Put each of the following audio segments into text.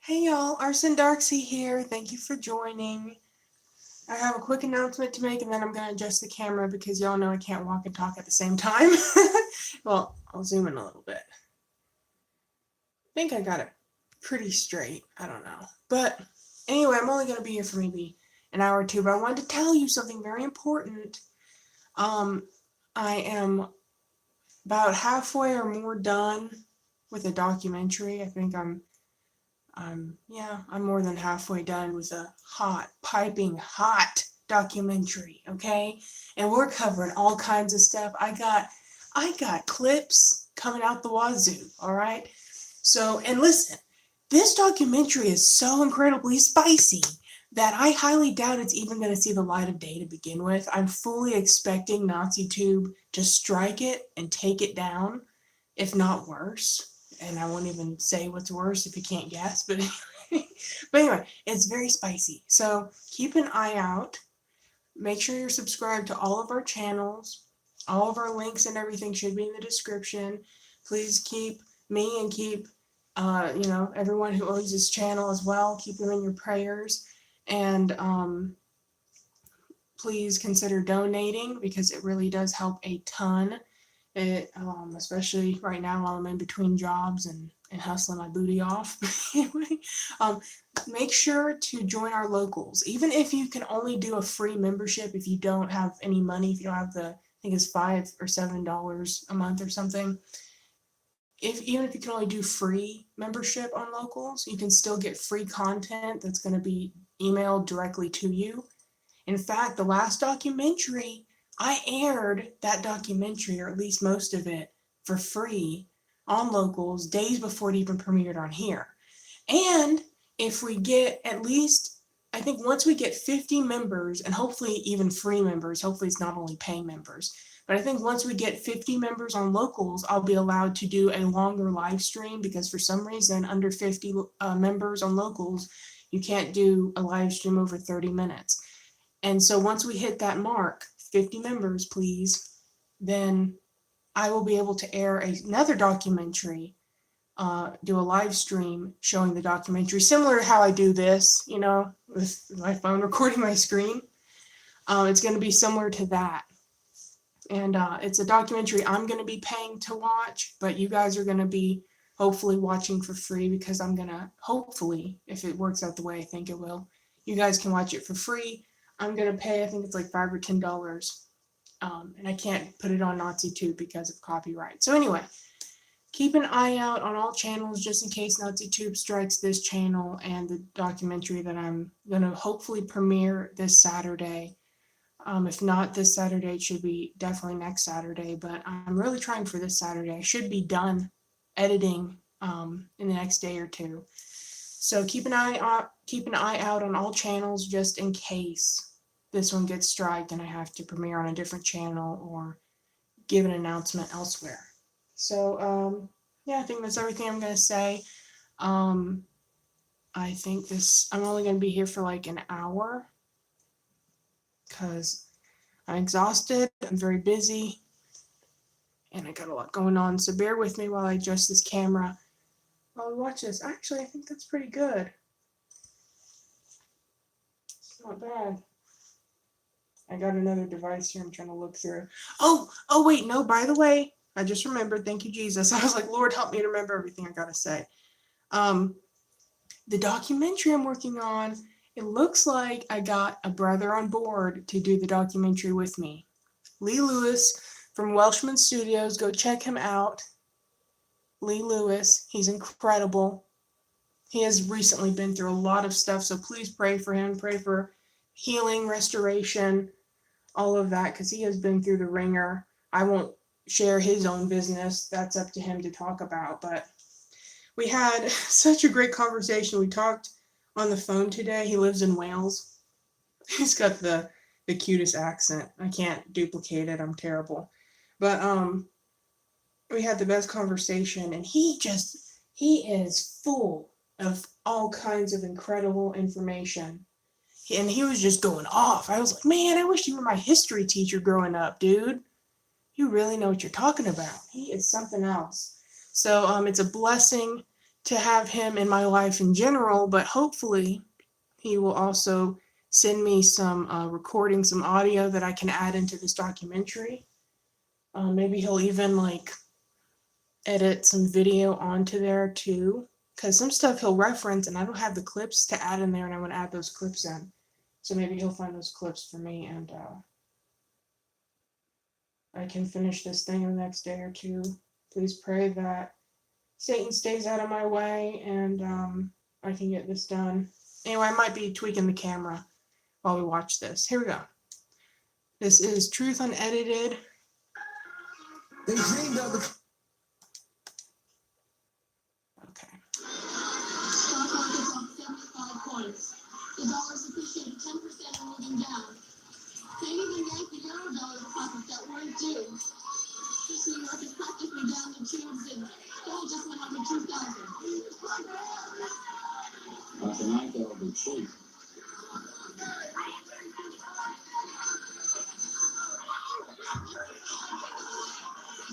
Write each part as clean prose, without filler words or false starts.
Hey y'all, arsondarksea here. Thank you for joining. I have a quick announcement to make and then I'm going to adjust the camera because y'all know I can't walk and talk at the same time. Well, I'll zoom in a little bit. I think I got it pretty straight. I don't know. But anyway, I'm only going to be here for maybe an hour or two, but I wanted to tell you something very important. I am about halfway or more done with a documentary. I think I'm more than halfway done with a piping hot documentary, okay? And we're covering all kinds of stuff. I got clips coming out the wazoo, all right? So, and listen, this documentary is so incredibly spicy that I highly doubt it's even going to see the light of day to begin with. I'm fully expecting NaziTube to strike it and take it down, if not worse. And I won't even say what's worse if you can't guess, but anyway, it's very spicy. So keep an eye out. Make sure you're subscribed to all of our channels. All of our links and everything should be in the description. Please keep me and keep everyone who owns this channel as well. Keep them in your prayers. And please consider donating because it really does help a ton. It, especially right now while I'm in between jobs and hustling my booty off. Anyway, make sure to join our locals. Even if you can only do a free membership, if you don't have any money, if you don't have I think it's $5 or $7 a month or something. Even if you can only do free membership on locals, you can still get free content that's going to be emailed directly to you. In fact, the last documentary, I aired that documentary, or at least most of it, for free on locals days before it even premiered on here. And if we get at least, I think once we get 50 members, and hopefully even free members, hopefully it's not only paying members, but I think once we get 50 members on locals, I'll be allowed to do a longer live stream because for some reason under 50 members on locals, you can't do a live stream over 30 minutes. And so once we hit that mark, 50 members, please, then I will be able to air another documentary, do a live stream showing the documentary, similar to how I do this, with my phone recording my screen. It's going to be similar to that. And it's a documentary I'm going to be paying to watch, but you guys are going to be hopefully watching for free because I'm going to, hopefully, if it works out the way I think it will, you guys can watch it for free. I'm going to pay, I think it's like $5 or $10. And I can't put it on NaziTube because of copyright. So anyway, keep an eye out on all channels just in case NaziTube strikes this channel and the documentary that I'm going to hopefully premiere this Saturday. If not this Saturday, it should be definitely next Saturday, but I'm really trying for this Saturday. I should be done editing in the next day or two. So keep an eye out on all channels just in case this one gets striked and I have to premiere on a different channel or give an announcement elsewhere. So I think that's everything I'm going to say. I think I'm only going to be here for like an hour because I'm exhausted, I'm very busy, and I got a lot going on. So bear with me while I adjust this camera. While we watch this, actually, I think that's pretty good. It's not bad. I got another device here I'm trying to look through. Oh, wait, no, by the way, I just remembered, thank you, Jesus. I was like, Lord, help me to remember everything I gotta say. The documentary I'm working on, it looks like I got a brother on board to do the documentary with me. Lee Lewis from Welshman Studios, go check him out. Lee Lewis, he's incredible. He has recently been through a lot of stuff, so please pray for him. Pray for healing, restoration, all of that, because he has been through the ringer. I won't share his own business. That's up to him to talk about, but we had such a great conversation. We talked on the phone today. He lives in Wales. He's got the cutest accent. I can't duplicate it. I'm terrible. But we had the best conversation, and he is full of all kinds of incredible information. And he was just going off. I was like, man, I wish you were my history teacher growing up, dude. You really know what you're talking about. He is something else. So it's a blessing to have him in my life in general, but hopefully he will also send me some recording, some audio that I can add into this documentary. Maybe he'll even like edit some video onto there too, because some stuff he'll reference and I don't have the clips to add in there, and I want to add those clips in. So maybe he'll find those clips for me, and I can finish this thing in the next day or two. Please pray that Satan stays out of my way and I can get this done. Anyway, I might be tweaking the camera while we watch this. Here we go. This is Truth Unedited. They dreamed of the... Okay. Stock market's off 75 points. The dollar's appreciated 10% and moving down. They even yanked the euro dollar deposits that weren't due. This New York is practically down the tubes and gold just went over 2,000. But tonight there'll be truth.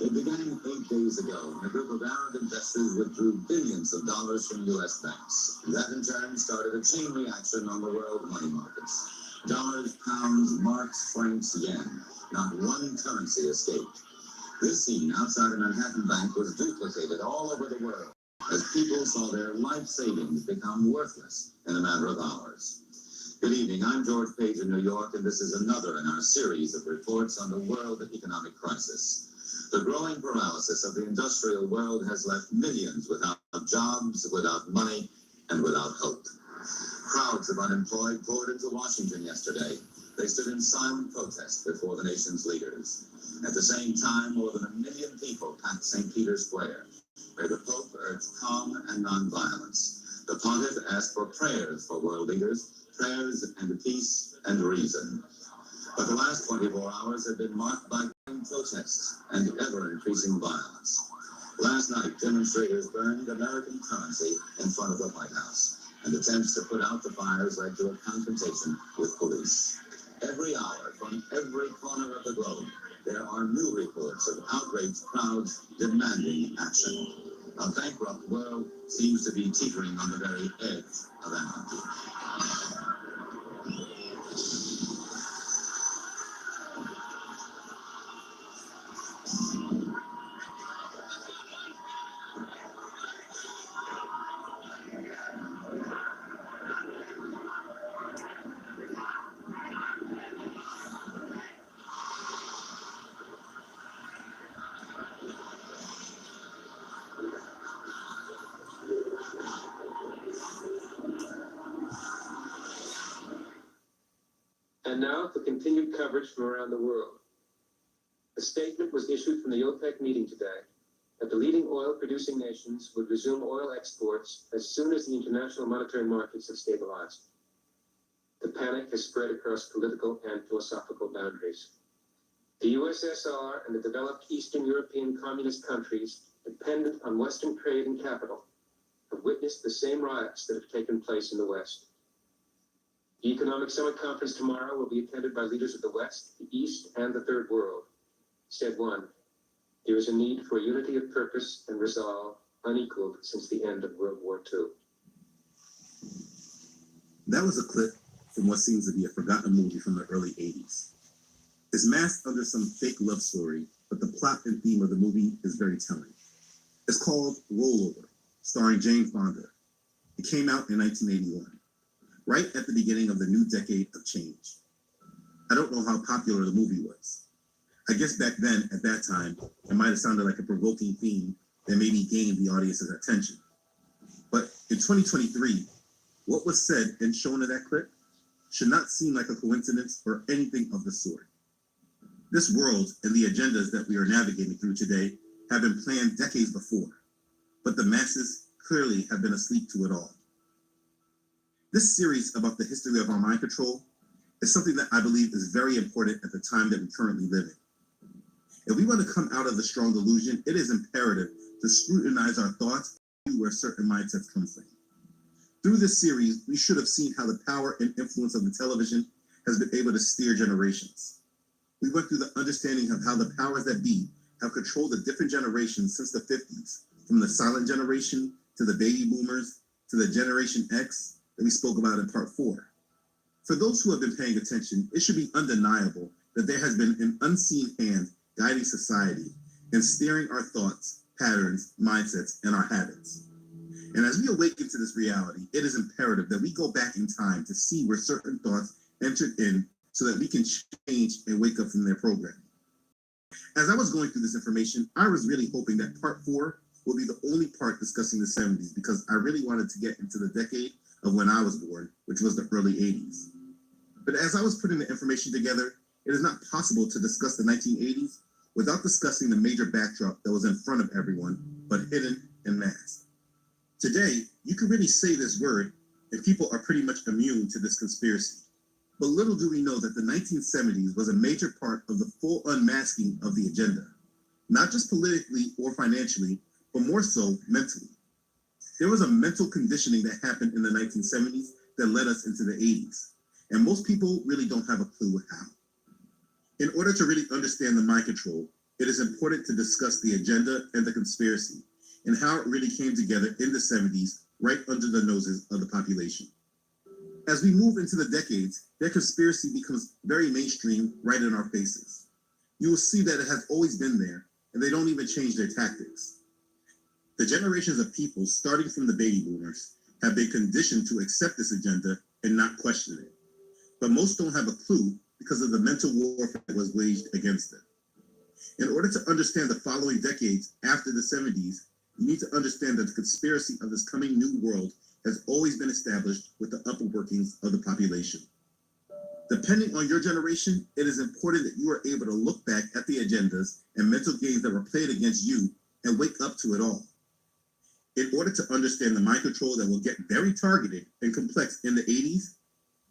It began 8 days ago when a group of Arab investors withdrew billions of dollars from U.S. banks. That in turn started a chain reaction on the world money markets. Dollars, pounds, marks, francs, yen. Not one currency escaped. This scene outside a Manhattan bank was duplicated all over the world as people saw their life savings become worthless in a matter of hours. Good evening, I'm George Page in New York, and this is another in our series of reports on the world economic crisis. The growing paralysis of the industrial world has left millions without jobs, without money, and without hope. Crowds of unemployed poured into Washington yesterday. They stood in silent protest before the nation's leaders. At the same time, more than 1 million people packed St. Peter's Square, where the Pope urged calm and nonviolence. The pontiff asked for prayers for world leaders, prayers and peace and reason. But the last 24 hours have been marked by protests and ever-increasing violence. Last night, demonstrators burned American currency in front of the White House, and attempts to put out the fires led to a confrontation with police. Every hour, from every corner of the globe, there are new reports of outraged crowds demanding action. A bankrupt world seems to be teetering on the very edge of anarchy. And now for continued coverage from around the world. A statement was issued from the OPEC meeting today that the leading oil-producing nations would resume oil exports as soon as the international monetary markets have stabilized. The panic has spread across political and philosophical boundaries. The USSR and the developed Eastern European communist countries dependent on Western trade and capital have witnessed the same riots that have taken place in the West. The Economic Summit Conference tomorrow will be attended by leaders of the West, the East, and the Third World. Said one, there is a need for unity of purpose and resolve unequaled since the end of World War II. That was a clip from what seems to be a forgotten movie from the early 80s. It's masked under some fake love story, but the plot and theme of the movie is very telling. It's called Rollover, starring Jane Fonda. It came out in 1981. Right at the beginning of the new decade of change. I don't know how popular the movie was. I guess back then, at that time, it might have sounded like a provoking theme that maybe gained the audience's attention. But in 2023, what was said and shown in that clip should not seem like a coincidence or anything of the sort. This world and the agendas that we are navigating through today have been planned decades before, but the masses clearly have been asleep to it all. This series about the history of our mind control is something that I believe is very important at the time that we currently live in. If we want to come out of the strong delusion, it is imperative to scrutinize our thoughts and see where certain mindsets come from. Through this series, we should have seen how the power and influence of the television has been able to steer generations. We went through the understanding of how the powers that be have controlled the different generations since the 50s, from the silent generation to the baby boomers, to the Generation X that we spoke about in part 4. For those who have been paying attention, it should be undeniable that there has been an unseen hand guiding society and steering our thoughts, patterns, mindsets, and our habits. And as we awaken to this reality, it is imperative that we go back in time to see where certain thoughts entered in so that we can change and wake up from their programming. As I was going through this information, I was really hoping that part 4 will be the only part discussing the 70s because I really wanted to get into the decade of when I was born, which was the early 80s. But as I was putting the information together, it is not possible to discuss the 1980s without discussing the major backdrop that was in front of everyone, but hidden and masked. Today, you can really say this word, and people are pretty much immune to this conspiracy. But little do we know that the 1970s was a major part of the full unmasking of the agenda, not just politically or financially, but more so mentally. There was a mental conditioning that happened in the 1970s that led us into the 80s, and most people really don't have a clue how. In order to really understand the mind control, it is important to discuss the agenda and the conspiracy, and how it really came together in the 70s, right under the noses of the population. As we move into the decades, their conspiracy becomes very mainstream right in our faces. You will see that it has always been there, and they don't even change their tactics. The generations of people, starting from the baby boomers, have been conditioned to accept this agenda and not question it. But most don't have a clue because of the mental warfare that was waged against them. In order to understand the following decades after the 70s, you need to understand that the conspiracy of this coming new world has always been established with the upper workings of the population. Depending on your generation, it is important that you are able to look back at the agendas and mental games that were played against you and wake up to it all. In order to understand the mind control that will get very targeted and complex in the 80s,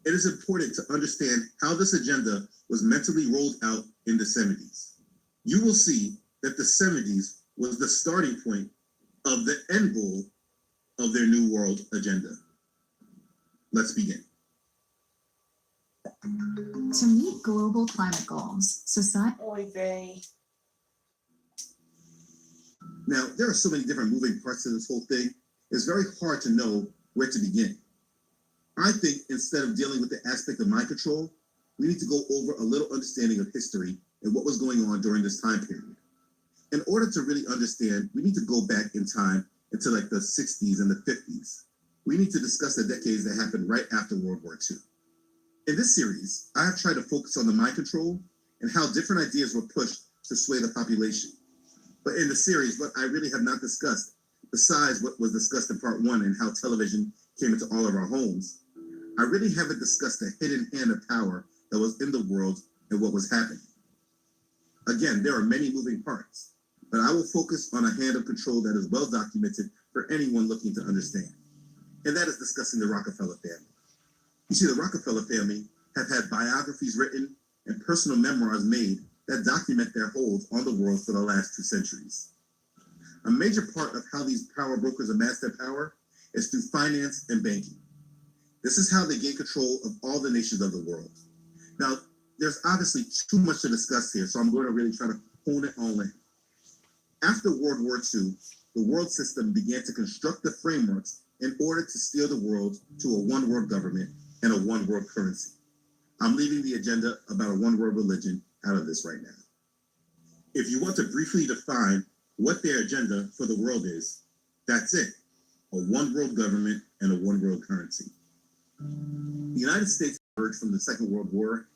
it is important to understand how this agenda was mentally rolled out in the 70s. You will see that the 70s was the starting point of the end goal of their New World agenda. Let's begin. To meet global climate goals, society. Oy vey. Now, there are so many different moving parts to this whole thing, it's very hard to know where to begin. I think instead of dealing with the aspect of mind control, we need to go over a little understanding of history and what was going on during this time period. In order to really understand, we need to go back in time into like the 60s and the 50s. We need to discuss the decades that happened right after World War II. In this series, I have tried to focus on the mind control and how different ideas were pushed to sway the population. But in the series, what I really have not discussed, besides what was discussed in part 1 and how television came into all of our homes, I really haven't discussed the hidden hand of power that was in the world and what was happening. Again, there are many moving parts, but I will focus on a hand of control that is well documented for anyone looking to understand. And that is discussing the Rockefeller family. You see, the Rockefeller family have had biographies written and personal memoirs made that document their hold on the world for the last 2 centuries. A major part of how these power brokers amass their power is through finance and banking. This is how they gain control of all the nations of the world. Now, there's obviously too much to discuss here, so I'm going to really try to hone it all in. After World War II, the world system began to construct the frameworks in order to steer the world to a one-world government and a one-world currency. I'm leaving the agenda about a one-world religion out of this right now. If you want to briefly define what their agenda for the world is, that's it: a one-world government and a one-world currency. The United States emerged from the Second World War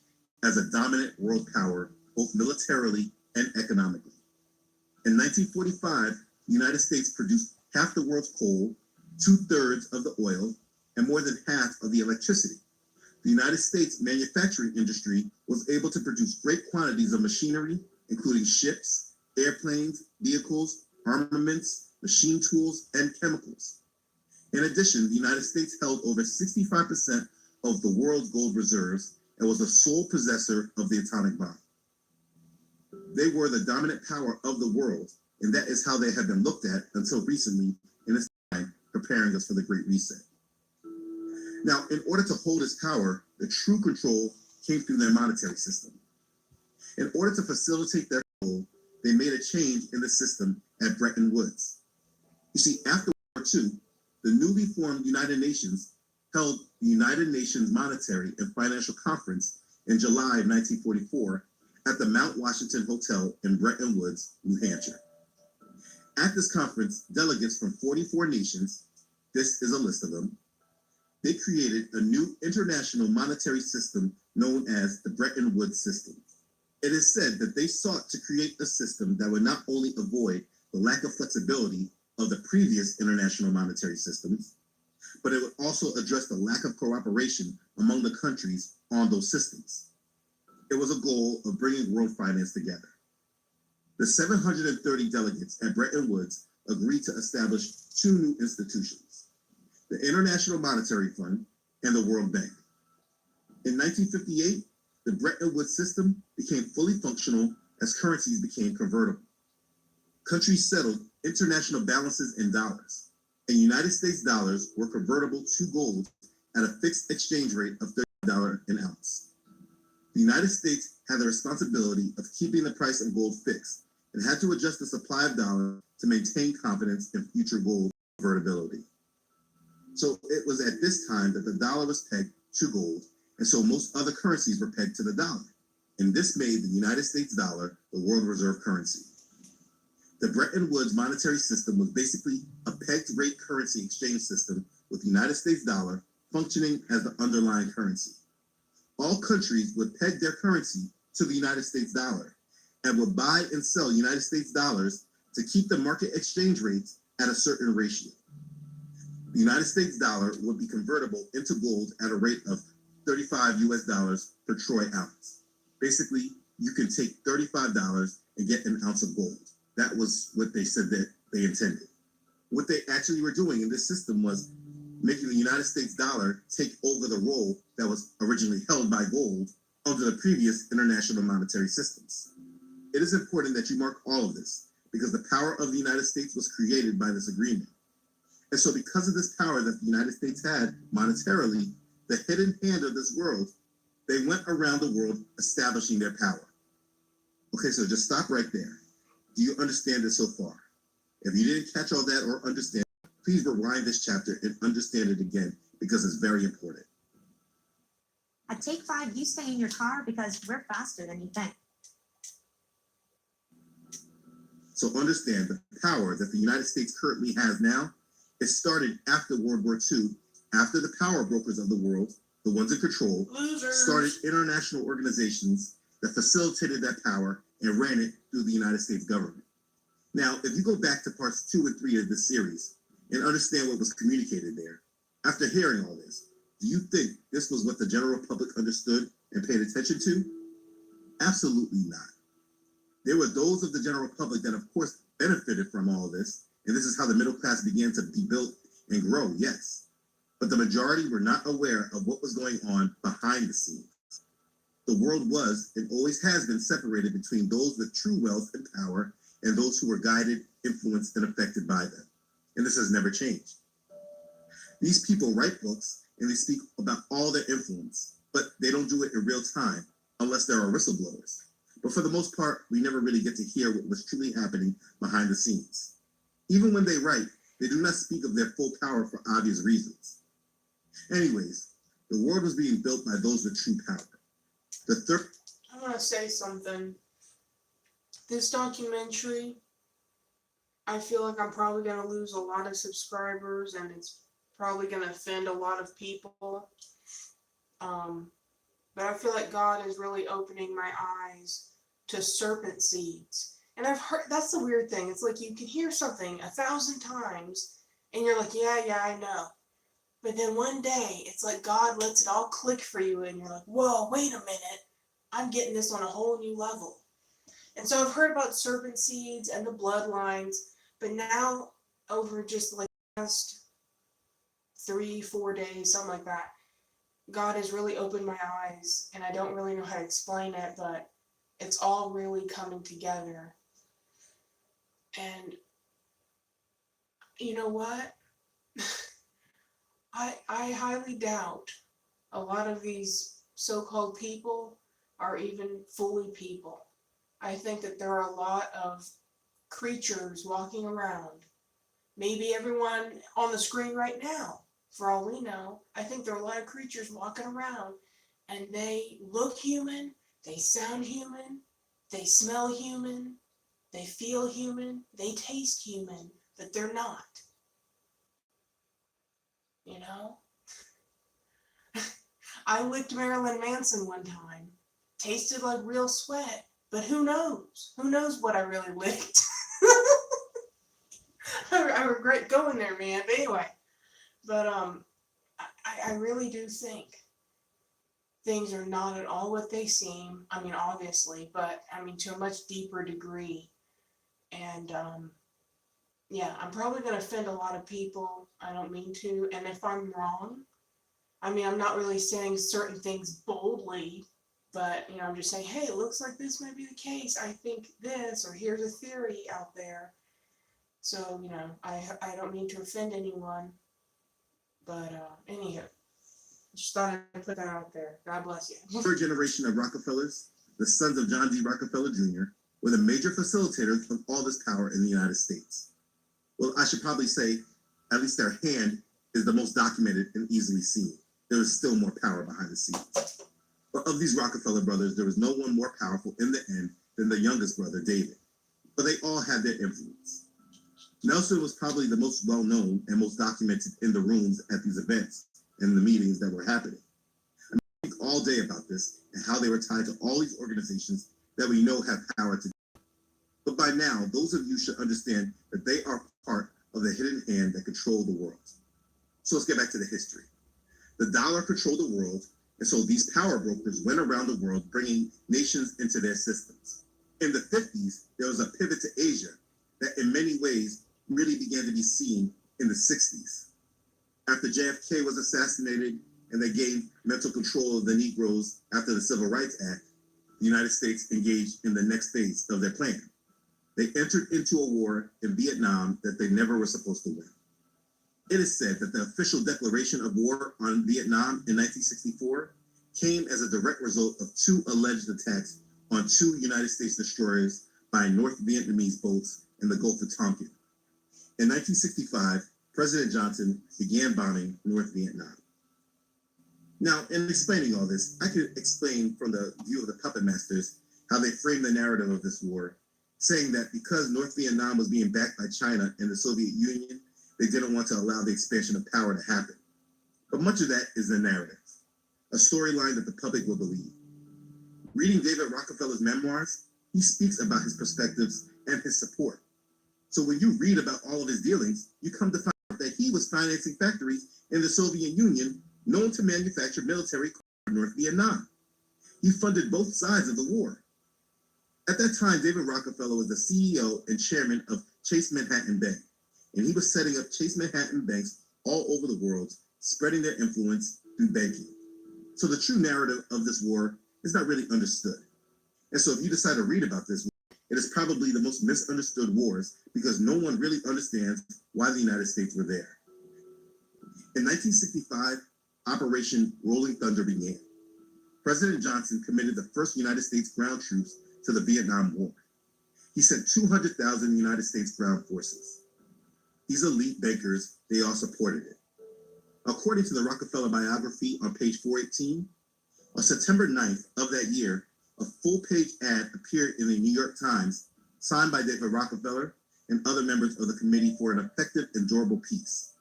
as a dominant world power, both militarily and economically. In 1945, the United States produced half the world's coal, 2/3 of the oil, and more than half of the electricity. The United States manufacturing industry was able to produce great quantities of machinery, including ships, airplanes, vehicles, armaments, machine tools, and chemicals. In addition, the United States held over 65% of the world's gold reserves and was the sole possessor of the atomic bomb. They were the dominant power of the world, and that is how they have been looked at until recently in this time, preparing us for the Great Reset. Now, in order to hold its power, the true control came through their monetary system. In order to facilitate their control, they made a change in the system at Bretton Woods. You see, after World War II, the newly formed United Nations held the United Nations Monetary and Financial Conference in July of 1944 at the Mount Washington Hotel in Bretton Woods, New Hampshire. At this conference, delegates from 44 nations, this is a list of them, they created a new international monetary system known as the Bretton Woods system. It is said that they sought to create a system that would not only avoid the lack of flexibility of the previous international monetary systems, but it would also address the lack of cooperation among the countries on those systems. It was a goal of bringing world finance together. The 730 delegates at Bretton Woods agreed to establish two new institutions, the International Monetary Fund and the World Bank. In 1958, the Bretton Woods system became fully functional as currencies became convertible. Countries settled international balances in dollars, and United States dollars were convertible to gold at a fixed exchange rate of $30 an ounce. The United States had the responsibility of keeping the price of gold fixed and had to adjust the supply of dollars to maintain confidence in future gold convertibility. So it was at this time that the dollar was pegged to gold, and so most other currencies were pegged to the dollar. And this made the United States dollar the world reserve currency. The Bretton Woods monetary system was basically a pegged rate currency exchange system with the United States dollar functioning as the underlying currency. All countries would peg their currency to the United States dollar and would buy and sell United States dollars to keep the market exchange rates at a certain ratio. The United States dollar would be convertible into gold at a rate of 35 US dollars per troy ounce. Basically, you can take $35 and get an ounce of gold. That was what they said that they intended. What they actually were doing in this system was making the United States dollar take over the role that was originally held by gold under the previous international monetary systems. It is important that you mark all of this because the power of the United States was created by this agreement. And so because of this power that the United States had monetarily, the hidden hand of this world, they went around the world establishing their power. Okay, so just stop right there. Do you understand it so far? If you didn't catch all that or understand, please rewind this chapter and understand it again because it's very important. At Take 5, you stay in your car because we're faster than you think. So understand the power that the United States currently has now, it started after World War II, after the power brokers of the world, the ones in control, started international organizations that facilitated that power and ran it through the United States government. Now, if you go back to parts 2 and 3 of this series and understand what was communicated there, after hearing all this, do you think this was what the general public understood and paid attention to? Absolutely not. There were those of the general public that, of course, benefited from all this, and this is how the middle class began to be built and grow, yes. But the majority were not aware of what was going on behind the scenes. The world was and always has been separated between those with true wealth and power and those who were guided, influenced, and affected by them. And this has never changed. These people write books and they speak about all their influence, but they don't do it in real time unless there are whistleblowers. But for the most part, we never really get to hear what was truly happening behind the scenes. Even when they write, they do not speak of their full power for obvious reasons. Anyways, the world was being built by those with true power. I want to say something. This documentary, I feel like I'm probably going to lose a lot of subscribers and it's probably going to offend a lot of people. But I feel like God is really opening my eyes to serpent seeds. And I've heard, that's the weird thing. It's like you can hear something 1,000 times and you're like, yeah, I know. But then one day, it's like God lets it all click for you and you're like, whoa, wait a minute. I'm getting this on a whole new level. And so I've heard about serpent seeds and the bloodlines, but now over just like the last 3-4 days, something like that, God has really opened my eyes and I don't really know how to explain it, but it's all really coming together. And you know what? I highly doubt a lot of these so-called people are even fully people. I think that there are a lot of creatures walking around maybe everyone on the screen right now, for all we know, I think there are a lot of creatures walking around and they look human, they sound human, they smell human, they feel human, they taste human, but they're not. You know? I licked Marilyn Manson one time. Tasted like real sweat, but who knows? Who knows what I really licked? I regret going there, man. But anyway, but I really do think things are not at all what they seem. I mean, obviously, but I mean to a much deeper degree. And yeah, I'm probably gonna offend a lot of people. I don't mean to. And if I'm wrong, I mean, I'm not really saying certain things boldly, but you know, I'm just saying, hey, it looks like this might be the case. I think this, or here's a theory out there. So, you know, I don't mean to offend anyone, but anyhow, just thought I'd put that out there. God bless you. Third generation of Rockefellers, the sons of John D. Rockefeller Jr., were the major facilitators of all this power in the United States. Well, I should probably say, at least their hand is the most documented and easily seen. There is still more power behind the scenes. But of these Rockefeller brothers, there was no one more powerful in the end than the youngest brother, David. But they all had their influence. Nelson was probably the most well-known and most documented in the rooms at these events and the meetings that were happening. I think all day about this and how they were tied to all these organizations that we know have power today. But by now, those of you should understand that they are part of the hidden hand that control the world. So let's get back to the history. The dollar controlled the world, and so these power brokers went around the world bringing nations into their systems. In the 50s, there was a pivot to Asia that in many ways really began to be seen in the 60s. After JFK was assassinated and they gained mental control of the Negroes after the Civil Rights Act, the United States engaged in the next phase of their plan. They entered into a war in Vietnam that they never were supposed to win. It is said that the official declaration of war on Vietnam in 1964 came as a direct result of two alleged attacks on two United States destroyers by North Vietnamese boats in the Gulf of Tonkin. In 1965, President Johnson began bombing North Vietnam. Now, in explaining all this, I could explain from the view of the puppet masters how they framed the narrative of this war, saying that because North Vietnam was being backed by China and the Soviet Union, they didn't want to allow the expansion of power to happen. But much of that is the narrative, a storyline that the public will believe. Reading David Rockefeller's memoirs, he speaks about his perspectives and his support. So when you read about all of his dealings, you come to find out that he was financing factories in the Soviet Union known to manufacture military equipment for North Vietnam. He funded both sides of the war. At that time, David Rockefeller was the CEO and chairman of Chase Manhattan Bank, and he was setting up Chase Manhattan banks all over the world, spreading their influence through banking. So the true narrative of this war is not really understood. And so if you decide to read about this, it is probably the most misunderstood wars because no one really understands why the United States were there. In 1965, Operation Rolling Thunder began. President Johnson committed the first United States ground troops to the Vietnam War. He sent 200,000 United States ground forces. These elite bankers, they all supported it. According to the Rockefeller biography on page 418, on September 9th of that year, a full-page ad appeared in the New York Times, signed by David Rockefeller and other members of the Committee for an Effective and Durable Peace.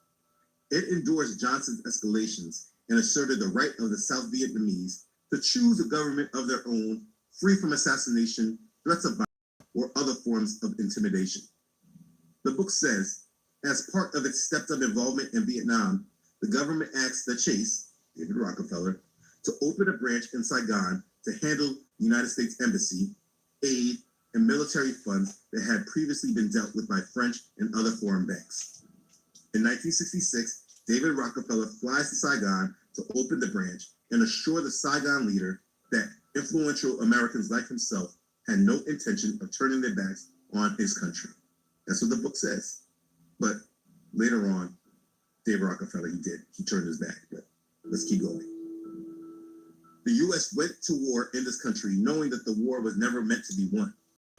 It endorsed Johnson's escalations and asserted the right of the South Vietnamese to choose a government of their own, free from assassination, threats of violence, or other forms of intimidation. The book says, as part of its stepped-up involvement in Vietnam, the government asked the Chase, David Rockefeller, to open a branch in Saigon to handle the United States Embassy, aid, and military funds that had previously been dealt with by French and other foreign banks. In 1966, David Rockefeller flies to Saigon to open the branch and assure the Saigon leader that influential Americans like himself had no intention of turning their backs on his country. That's what the book says. But later on, David Rockefeller, he turned his back, but let's keep going. The U.S. went to war in this country knowing that the war was never meant to be won.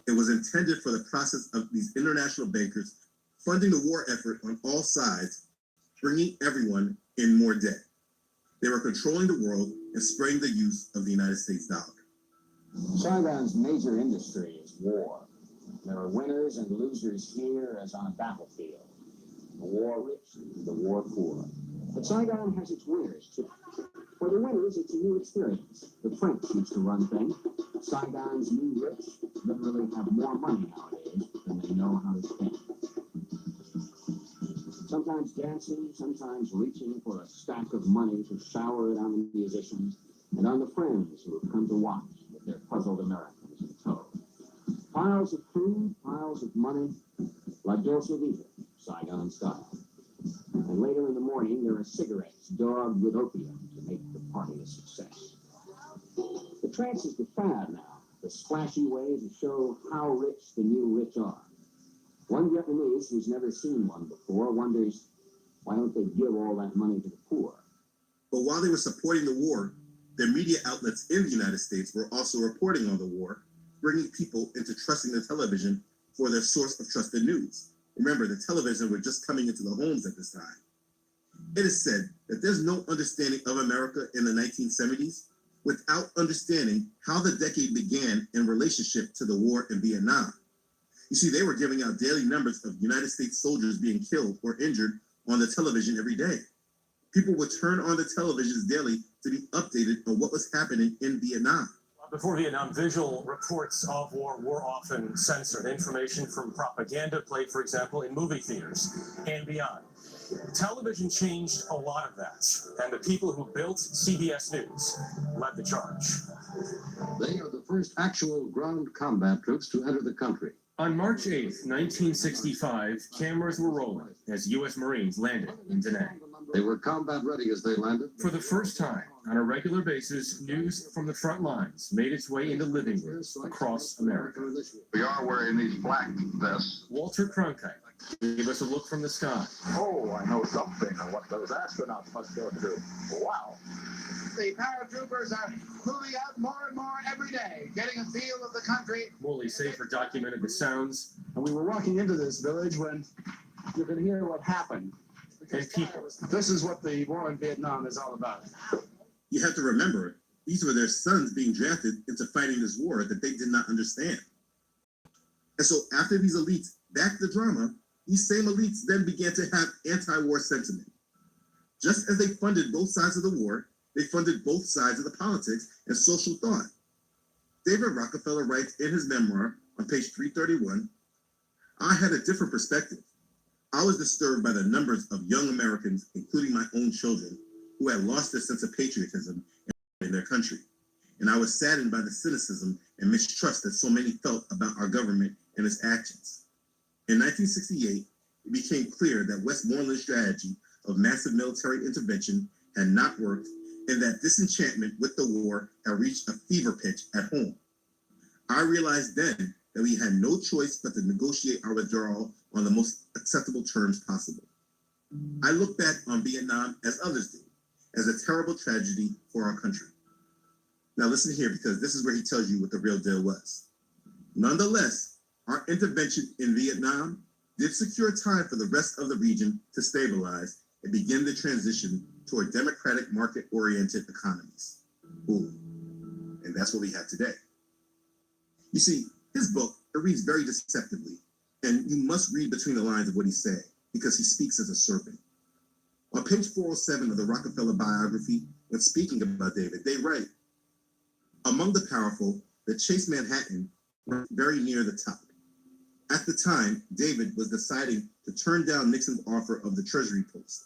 It was intended for the process of these international bankers funding the war effort on all sides, bringing everyone in more debt. They were controlling the world and spreading the use of the United States dollar. Saigon's major industry is war. There are winners and losers here as on a battlefield. The war rich and the war poor. But Saigon has its winners too. For the winners, it's a new experience. The French used to run things. Saigon's new rich literally have more money nowadays than they know how to spend. Sometimes dancing, sometimes reaching for a stack of money to shower it on the musicians and on the friends who have come to watch with their puzzled Americans in tow. Piles of food, piles of money, La Dolce Vita, Saigon style. And later in the morning, there are cigarettes daubed with opium to make the party a success. The trance is the fad now, the splashy way to show how rich the new rich are. One Vietnamese who's never seen one before wonders, why don't they give all that money to the poor? But while they were supporting the war, their media outlets in the United States were also reporting on the war, bringing people into trusting the television for their source of trusted news. Remember, the television were just coming into the homes at this time. It is said that there's no understanding of America in the 1970s without understanding how the decade began in relationship to the war in Vietnam. You see, they were giving out daily numbers of United States soldiers being killed or injured on the television every day. People would turn on the televisions daily to be updated on what was happening in Vietnam. Before Vietnam, visual reports of war were often censored. Information from propaganda played, for example, in movie theaters and beyond. Television changed a lot of that, and the people who built CBS News led the charge. They are the first actual ground combat troops to enter the country. On March 8th, 1965, cameras were rolling as U.S. Marines landed in Da Nang. They were combat ready as they landed. For the first time, on a regular basis, news from the front lines made its way into living rooms across America. We are wearing these black vests. Walter Cronkite gave us a look from the sky. Oh, I know something of what those astronauts must go through. Wow. The paratroopers are moving out more and more every day, getting a feel of the country. Morley Safer documented the sounds And we were walking into this village when you could hear what happened. and people. This is what the war in Vietnam is all about. You have to remember, these were their sons being drafted into fighting this war that they did not understand. And so after these elites backed the drama, these same elites then began to have anti-war sentiment. Just as they funded both sides of the war, they funded both sides of the politics and social thought. David Rockefeller writes in his memoir on page 331, I had a different perspective. I was disturbed by the numbers of young Americans, including my own children, who had lost their sense of patriotism in their country. And I was saddened by the cynicism and mistrust that so many felt about our government and its actions. In 1968, it became clear that Westmoreland's strategy of massive military intervention had not worked and that disenchantment with the war had reached a fever pitch at home. I realized then that we had no choice but to negotiate our withdrawal on the most acceptable terms possible. I look back on Vietnam, as others do, as a terrible tragedy for our country. Now listen here, because this is where he tells you what the real deal was. Nonetheless, our intervention in Vietnam did secure time for the rest of the region to stabilize and begin the transition toward democratic market-oriented economies. Boom. And that's what we have today. You see, his book, it reads very deceptively, and you must read between the lines of what he's saying, because he speaks as a serpent. On page 407 of the Rockefeller biography, when speaking about David, they write, among the powerful, the Chase Manhattan were very near the top. At the time, David was deciding to turn down Nixon's offer of the Treasury post.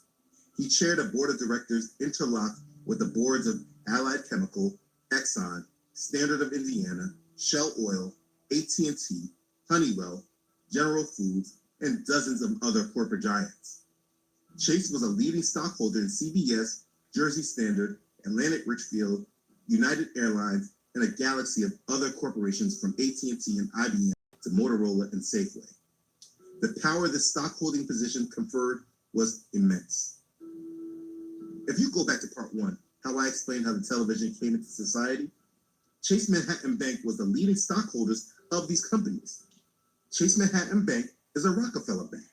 He chaired a board of directors interlocked with the boards of Allied Chemical, Exxon, Standard of Indiana, Shell Oil, AT&T, Honeywell, General Foods, and dozens of other corporate giants. Chase was a leading stockholder in CBS, Jersey Standard, Atlantic Richfield, United Airlines, and a galaxy of other corporations from AT&T and IBM to Motorola and Safeway. The power this stockholding position conferred was immense. If you go back to part one, how I explained how the television came into society, Chase Manhattan Bank was the leading stockholders of these companies. Chase Manhattan Bank is a Rockefeller bank.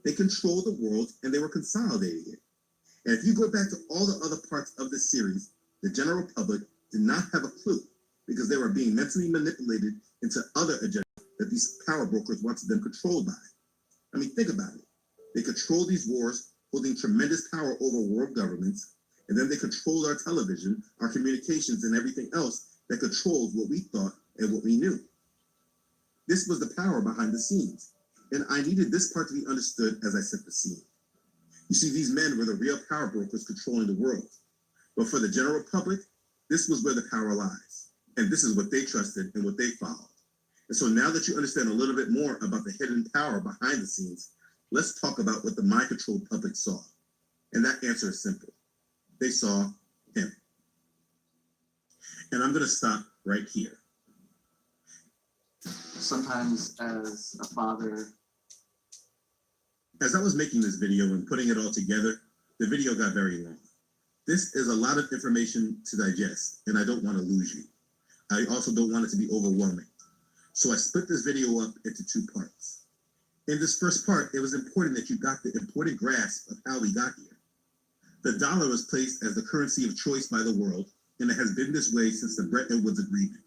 They controlled the world and they were consolidating it. And if you go back to all the other parts of the series, the general public did not have a clue because they were being mentally manipulated into other agendas that these power brokers wanted them controlled by. I mean, think about it. They controlled these wars, holding tremendous power over world governments, and then they controlled our television, our communications, and everything else that controlled what we thought and what we knew. This was the power behind the scenes, and I needed this part to be understood as I set the scene. You see, these men were the real power brokers controlling the world. But for the general public, this was where the power lies, and this is what they trusted and what they followed. And so now that you understand a little bit more about the hidden power behind the scenes, let's talk about what the mind-controlled public saw. And that answer is simple. They saw him. And I'm going to stop right here. Sometimes as a father, as I was making this video and putting it all together, the video got very long. This is a lot of information to digest, and I don't want to lose you. I also don't want it to be overwhelming. So I split this video up into two parts. In this first part, it was important that you got the important grasp of how we got here. The dollar was placed as the currency of choice by the world, and it has been this way since the Bretton Woods Agreement.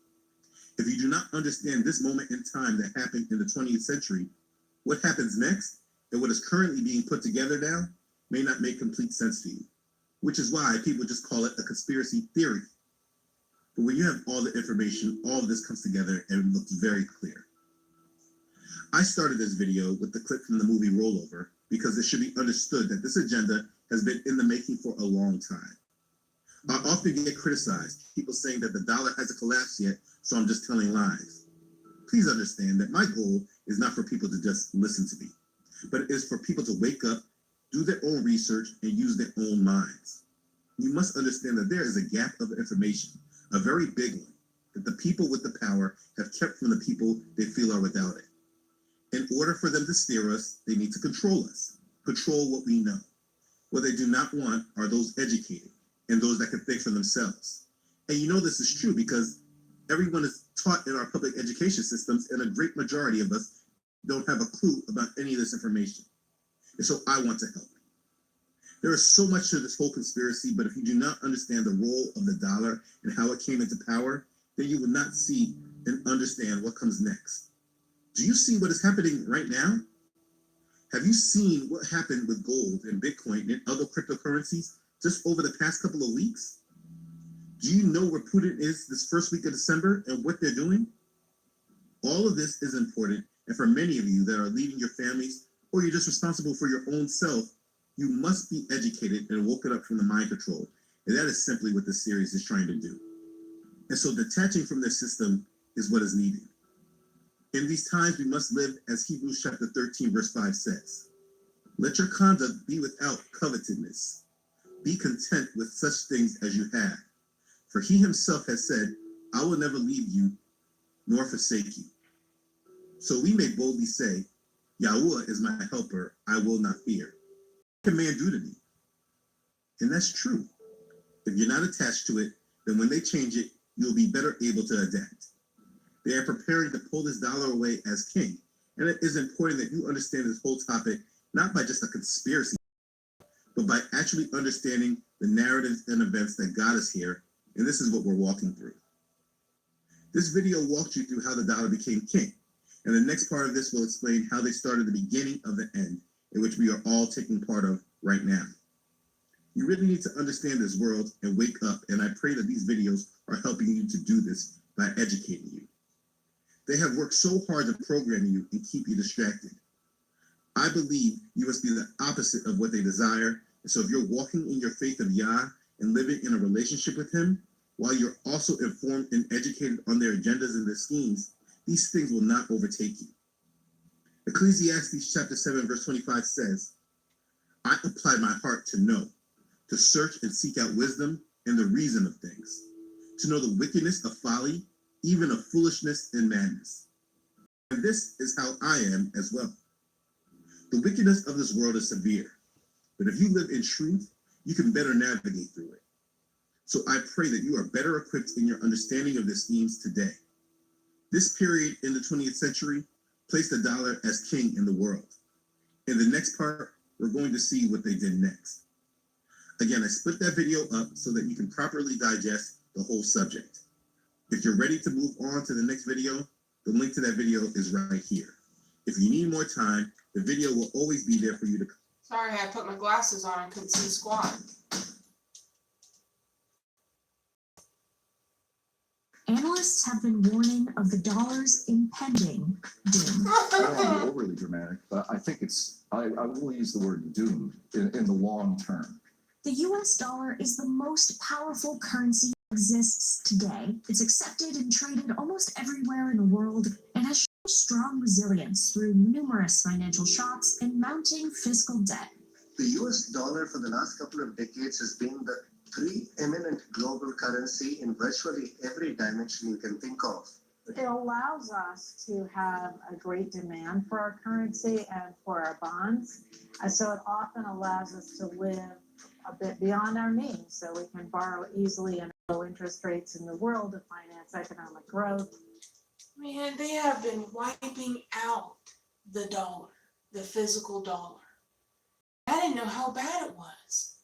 If you do not understand this moment in time that happened in the 20th century, what happens next and what is currently being put together now may not make complete sense to you, which is why people just call it a conspiracy theory. But when you have all the information, all of this comes together and it looks very clear. I started this video with the clip from the movie Rollover because it should be understood that this agenda has been in the making for a long time. I often get criticized, people saying that the dollar hasn't collapsed yet, so I'm just telling lies. Please understand that my goal is not for people to just listen to me, but it is for people to wake up, do their own research, and use their own minds. You must understand that there is a gap of information, a very big one, that the people with the power have kept from the people they feel are without it. In order for them to steer us, they need to control us, control what we know. What they do not want are those educated and those that can think for themselves. And you know this is true because everyone is taught in our public education systems, and a great majority of us don't have a clue about any of this information. And so I want to help. There is so much to this whole conspiracy, but if you do not understand the role of the dollar and how it came into power, then you will not see and understand what comes next. Do you see what is happening right now? Have you seen what happened with gold and Bitcoin and other cryptocurrencies just over the past couple of weeks? Do you know where Putin is this first week of December and what they're doing? All of this is important, and for many of you that are leading your families or you're just responsible for your own self, you must be educated and woken up from the mind control. And that is simply what this series is trying to do. And so detaching from this system is what is needed. In these times, we must live as Hebrews chapter 13, verse 5 says. Let your conduct be without covetousness. Be content with such things as you have. For he himself has said, I will never leave you nor forsake you. So we may boldly say, Yahuwah is my helper, I will not fear. What can man do to me? And that's true. If you're not attached to it, then when they change it, you'll be better able to adapt. They are preparing to pull this dollar away as king. And it is important that you understand this whole topic, not by just a conspiracy, but by actually understanding the narratives and events that got us here. And this is what we're walking through. This video walked you through how the dollar became king. And the next part of this will explain how they started the beginning of the end, in which we are all taking part of right now. You really need to understand this world and wake up, and I pray that these videos are helping you to do this by educating you. They have worked so hard to program you and keep you distracted. I believe you must be the opposite of what they desire, and so if you're walking in your faith of Yah and living in a relationship with him, while you're also informed and educated on their agendas and their schemes, these things will not overtake you. Ecclesiastes chapter 7, verse 25 says, I apply my heart to know, to search and seek out wisdom and the reason of things, to know the wickedness of folly, even of foolishness and madness. And this is how I am as well. The wickedness of this world is severe, but if you live in truth, you can better navigate through it. So I pray that you are better equipped in your understanding of the schemes today. This period in the 20th century placed the dollar as king in the world. In the next part, we're going to see what they did next. Again, I split that video up so that you can properly digest the whole subject. If you're ready to move on to the next video, the link to that video is right here. If you need more time, the video will always be there for you to. Sorry, I put my glasses on and couldn't see squat. Analysts have been warning of the dollar's impending doom. I don't want to be overly dramatic, but I think I will use the word doomed in the long term. The US dollar is the most powerful currency that exists today. It's accepted and traded almost everywhere in the world and has shown strong resilience through numerous financial shocks and mounting fiscal debt. The US dollar for the last couple of decades has been the preeminent global currency in virtually every dimension you can think of. It allows us to have a great demand for our currency and for our bonds. And so it often allows us to live a bit beyond our means, so we can borrow easily and low interest rates in the world to finance economic growth. Man, they have been wiping out the dollar, the physical dollar. I didn't know how bad it was.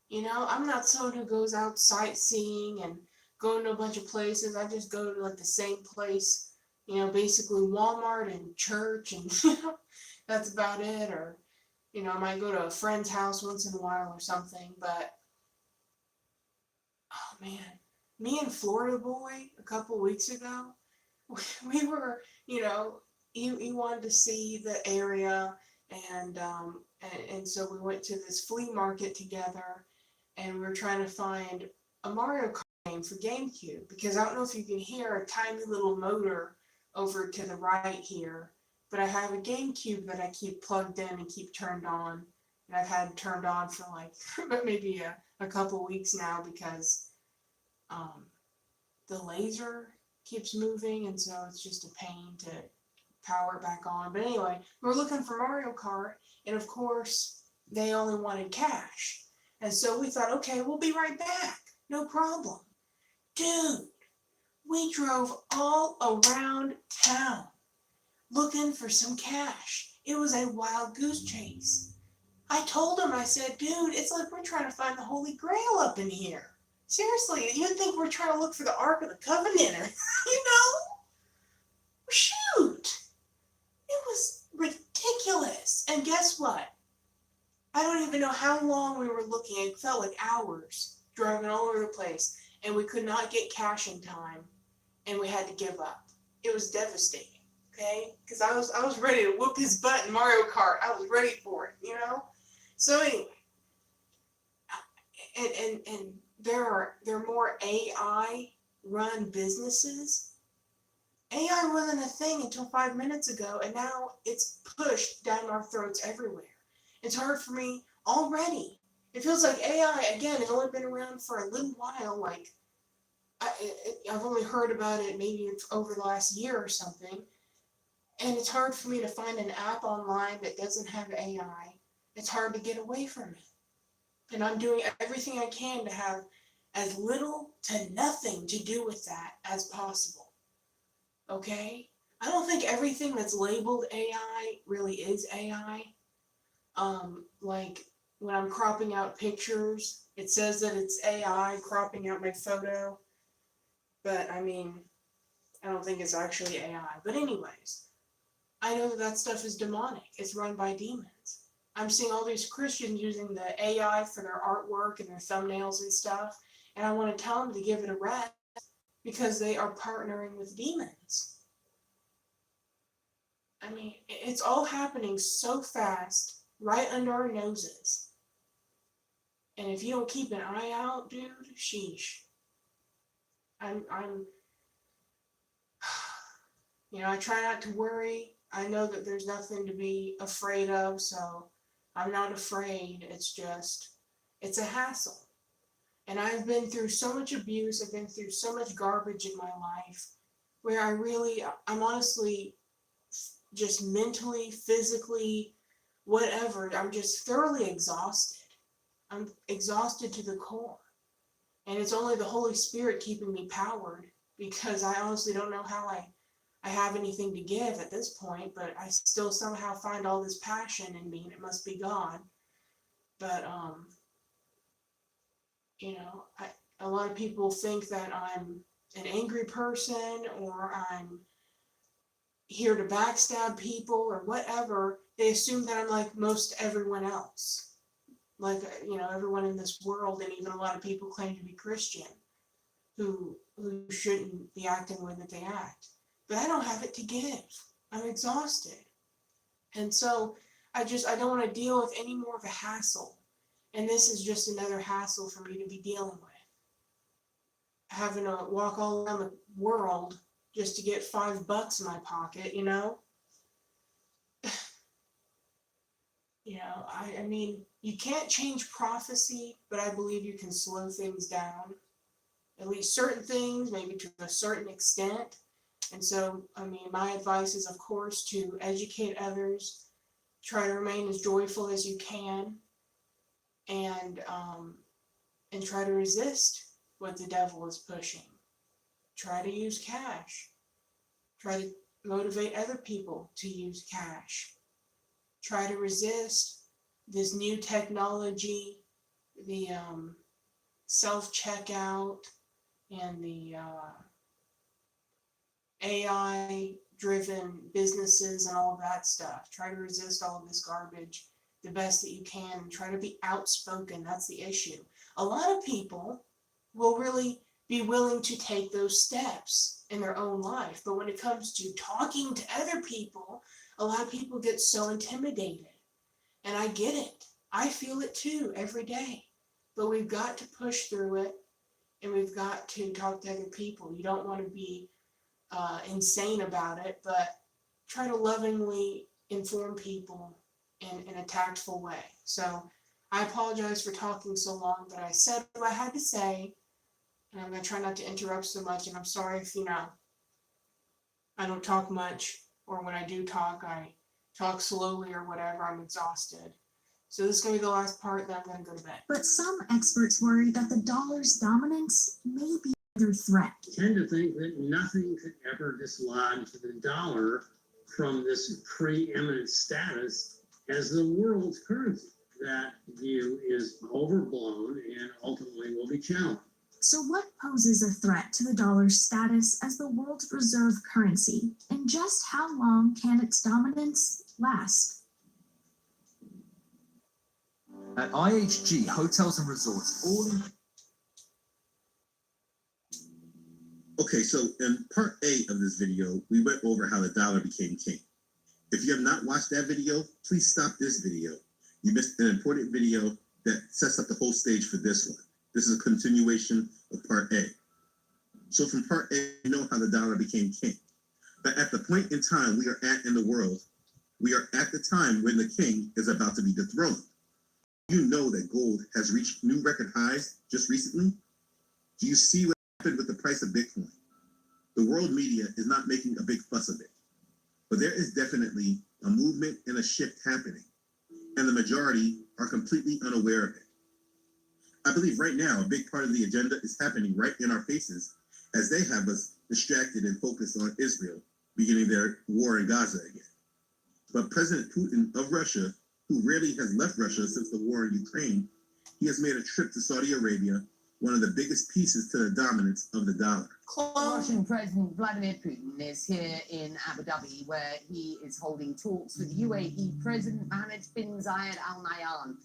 You know, I'm not someone who goes out sightseeing and going to a bunch of places. I just go to like the same place, you know, basically Walmart and church, and that's about it. Or, you know, I might go to a friend's house once in a while or something. But, oh man, me and Florida Boy a couple weeks ago, we were, you know, he wanted to see the area, and so we went to this flea market together, and we were trying to find a Mario Kart game for GameCube, because I don't know if you can hear a tiny little motor over to the right here, but I have a GameCube that I keep plugged in and keep turned on, and I've had turned on for like maybe a couple weeks now, because the laser keeps moving, and so it's just a pain to power it back on. But anyway, we're looking for Mario Kart, and of course they only wanted cash. And so we thought, okay, we'll be right back. No problem. Dude, we drove all around town looking for some cash. It was a wild goose chase. I told him, I said, dude, it's like we're trying to find the Holy Grail up in here. Seriously, you'd think we're trying to look for the Ark of the Covenant, or, you know? Shoot. It was ridiculous. And guess what? I don't even know how long we were looking. It felt like hours, driving all over the place, and we could not get cash in time, and we had to give up. It was devastating, okay? Because I was ready to whoop his butt in Mario Kart. I was ready for it, you know? So anyway, and there are more AI run businesses. AI wasn't a thing until 5 minutes ago, and now it's pushed down our throats everywhere. It's hard for me already. It feels like AI, again, has only been around for a little while. Like, I've only heard about it maybe over the last year or something. And it's hard for me to find an app online that doesn't have AI. It's hard to get away from it. And I'm doing everything I can to have as little to nothing to do with that as possible. Okay? I don't think everything that's labeled AI really is AI. Like when I'm cropping out pictures, it says that it's AI cropping out my photo. But I mean, I don't think it's actually AI. But anyways, I know that stuff is demonic. It's run by demons. I'm seeing all these Christians using the AI for their artwork and their thumbnails and stuff. And I want to tell them to give it a rest, because they are partnering with demons. I mean, it's all happening so fast, right under our noses. And if you don't keep an eye out, dude, sheesh. You know, I try not to worry. I know that there's nothing to be afraid of, so I'm not afraid. It's just, it's a hassle. And I've been through so much abuse. I've been through so much garbage in my life where I'm honestly just mentally, physically, whatever. I'm just thoroughly exhausted. I'm exhausted to the core. And it's only the Holy Spirit keeping me powered, because I honestly don't know how I I have anything to give at this point, but I still somehow find all this passion in me, and it must be God. But you know, a lot of people think that I'm an angry person, or I'm here to backstab people or whatever. They assume that I'm like most everyone else, like, you know, everyone in this world, and even a lot of people claim to be Christian who shouldn't be acting the way that they act. But I don't have it to give. I'm exhausted. And so I don't want to deal with any more of a hassle. And this is just another hassle for me to be dealing with. Having to walk all around the world just to get $5 in my pocket, you know? You know, I mean, you can't change prophecy, but I believe you can slow things down. At least certain things, maybe to a certain extent. And so, I mean, my advice is, of course, to educate others, try to remain as joyful as you can, and try to resist what the devil is pushing. Try to use cash. Try to motivate other people to use cash. Try to resist this new technology, the self-checkout, and the AI-driven businesses and all of that stuff. Try to resist all of this garbage the best that you can. Try to be outspoken. That's the issue. A lot of people will really be willing to take those steps in their own life. But when it comes to talking to other people, a lot of people get so intimidated. And I get it. I feel it too every day. But we've got to push through it, and we've got to talk to other people. You don't want to be insane about it, but try to lovingly inform people in a tactful way. So I apologize for talking so long, but I said what I had to say, and I'm going to try not to interrupt so much. And I'm sorry if, you know, I don't talk much, or when I do talk, I talk slowly or whatever. I'm exhausted. So this is going to be the last part, then I'm going to go to bed. But some experts worry that the dollar's dominance may be under threat. I tend to think that nothing could ever dislodge the dollar from this preeminent status as the world's currency. That view is overblown and ultimately will be challenged. So what poses a threat to the dollar's status as the world's reserve currency, and just how long can its dominance last? At IHG Hotels and Resorts, Okay, so in part A of this video, we went over how the dollar became king. If you have not watched that video, please stop this video. You missed an important video that sets up the whole stage for this one. This is a continuation of part A. So from part A, you know how the dollar became king. But at the point in time we are at in the world, we are at the time when the king is about to be dethroned. You know that gold has reached new record highs just recently? Do you see what happened with the price of Bitcoin? The world media is not making a big fuss of it, but there is definitely a movement and a shift happening, and the majority are completely unaware of it. I believe right now a big part of the agenda is happening right in our faces as they have us distracted and focused on Israel beginning their war in Gaza again. But President Putin of Russia, who rarely has left Russia since the war in Ukraine, he has made a trip to Saudi Arabia, one of the biggest pieces to the dominance of the dollar. Russian President Vladimir Putin is here in Abu Dhabi, where he is holding talks with UAE President Mohammed bin Zayed Al Nahyan.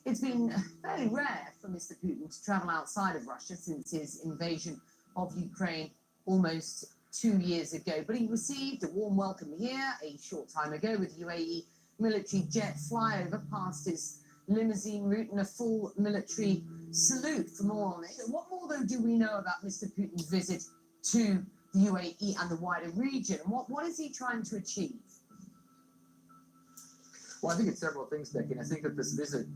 It's been fairly rare for Mr. Putin to travel outside of Russia since his invasion of Ukraine almost 2 years ago, but he received a warm welcome here a short time ago with UAE military jet flyover past his limousine route and a full military salute. For more on it, what more though do we know about Mr. Putin's visit to the UAE and the wider region, and what is he trying to achieve? Well, I think it's several things, Becky, and I think that this visit,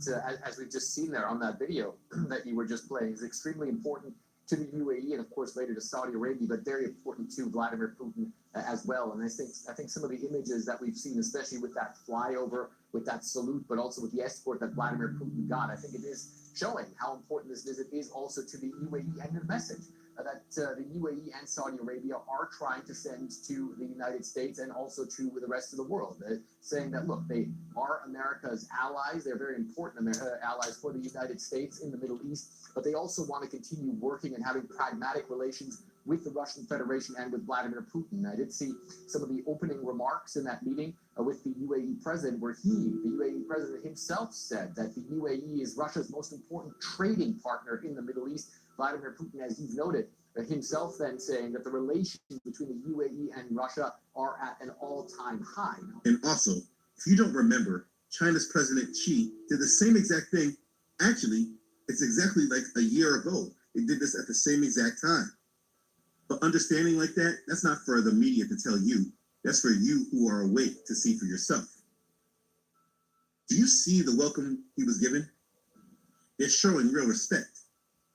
as we've just seen there on that video that you were just playing, is extremely important to the UAE and, of course, later to Saudi Arabia, but very important to Vladimir Putin as well. And I think some of the images that we've seen, especially with that flyover, with that salute, but also with the escort that Vladimir Putin got, I think it is showing how important this visit is also to the UAE and the message that the UAE and Saudi Arabia are trying to send to the United States and also to the rest of the world, saying that, look, they are America's allies. They're very important allies for the United States in the Middle East, but they also want to continue working and having pragmatic relations with the Russian Federation and with Vladimir Putin. I did see some of the opening remarks in that meeting with the UAE president, where the UAE president himself said that the UAE is Russia's most important trading partner in the Middle East. Vladimir Putin, as you've noted, himself then saying that the relations between the UAE and Russia are at an all-time high. And also, if you don't remember, China's President Xi did the same exact thing. Actually, it's exactly like a year ago. It did this at the same exact time. But understanding like that, that's not for the media to tell you. That's for you who are awake to see for yourself. Do you see the welcome he was given? It's showing real respect.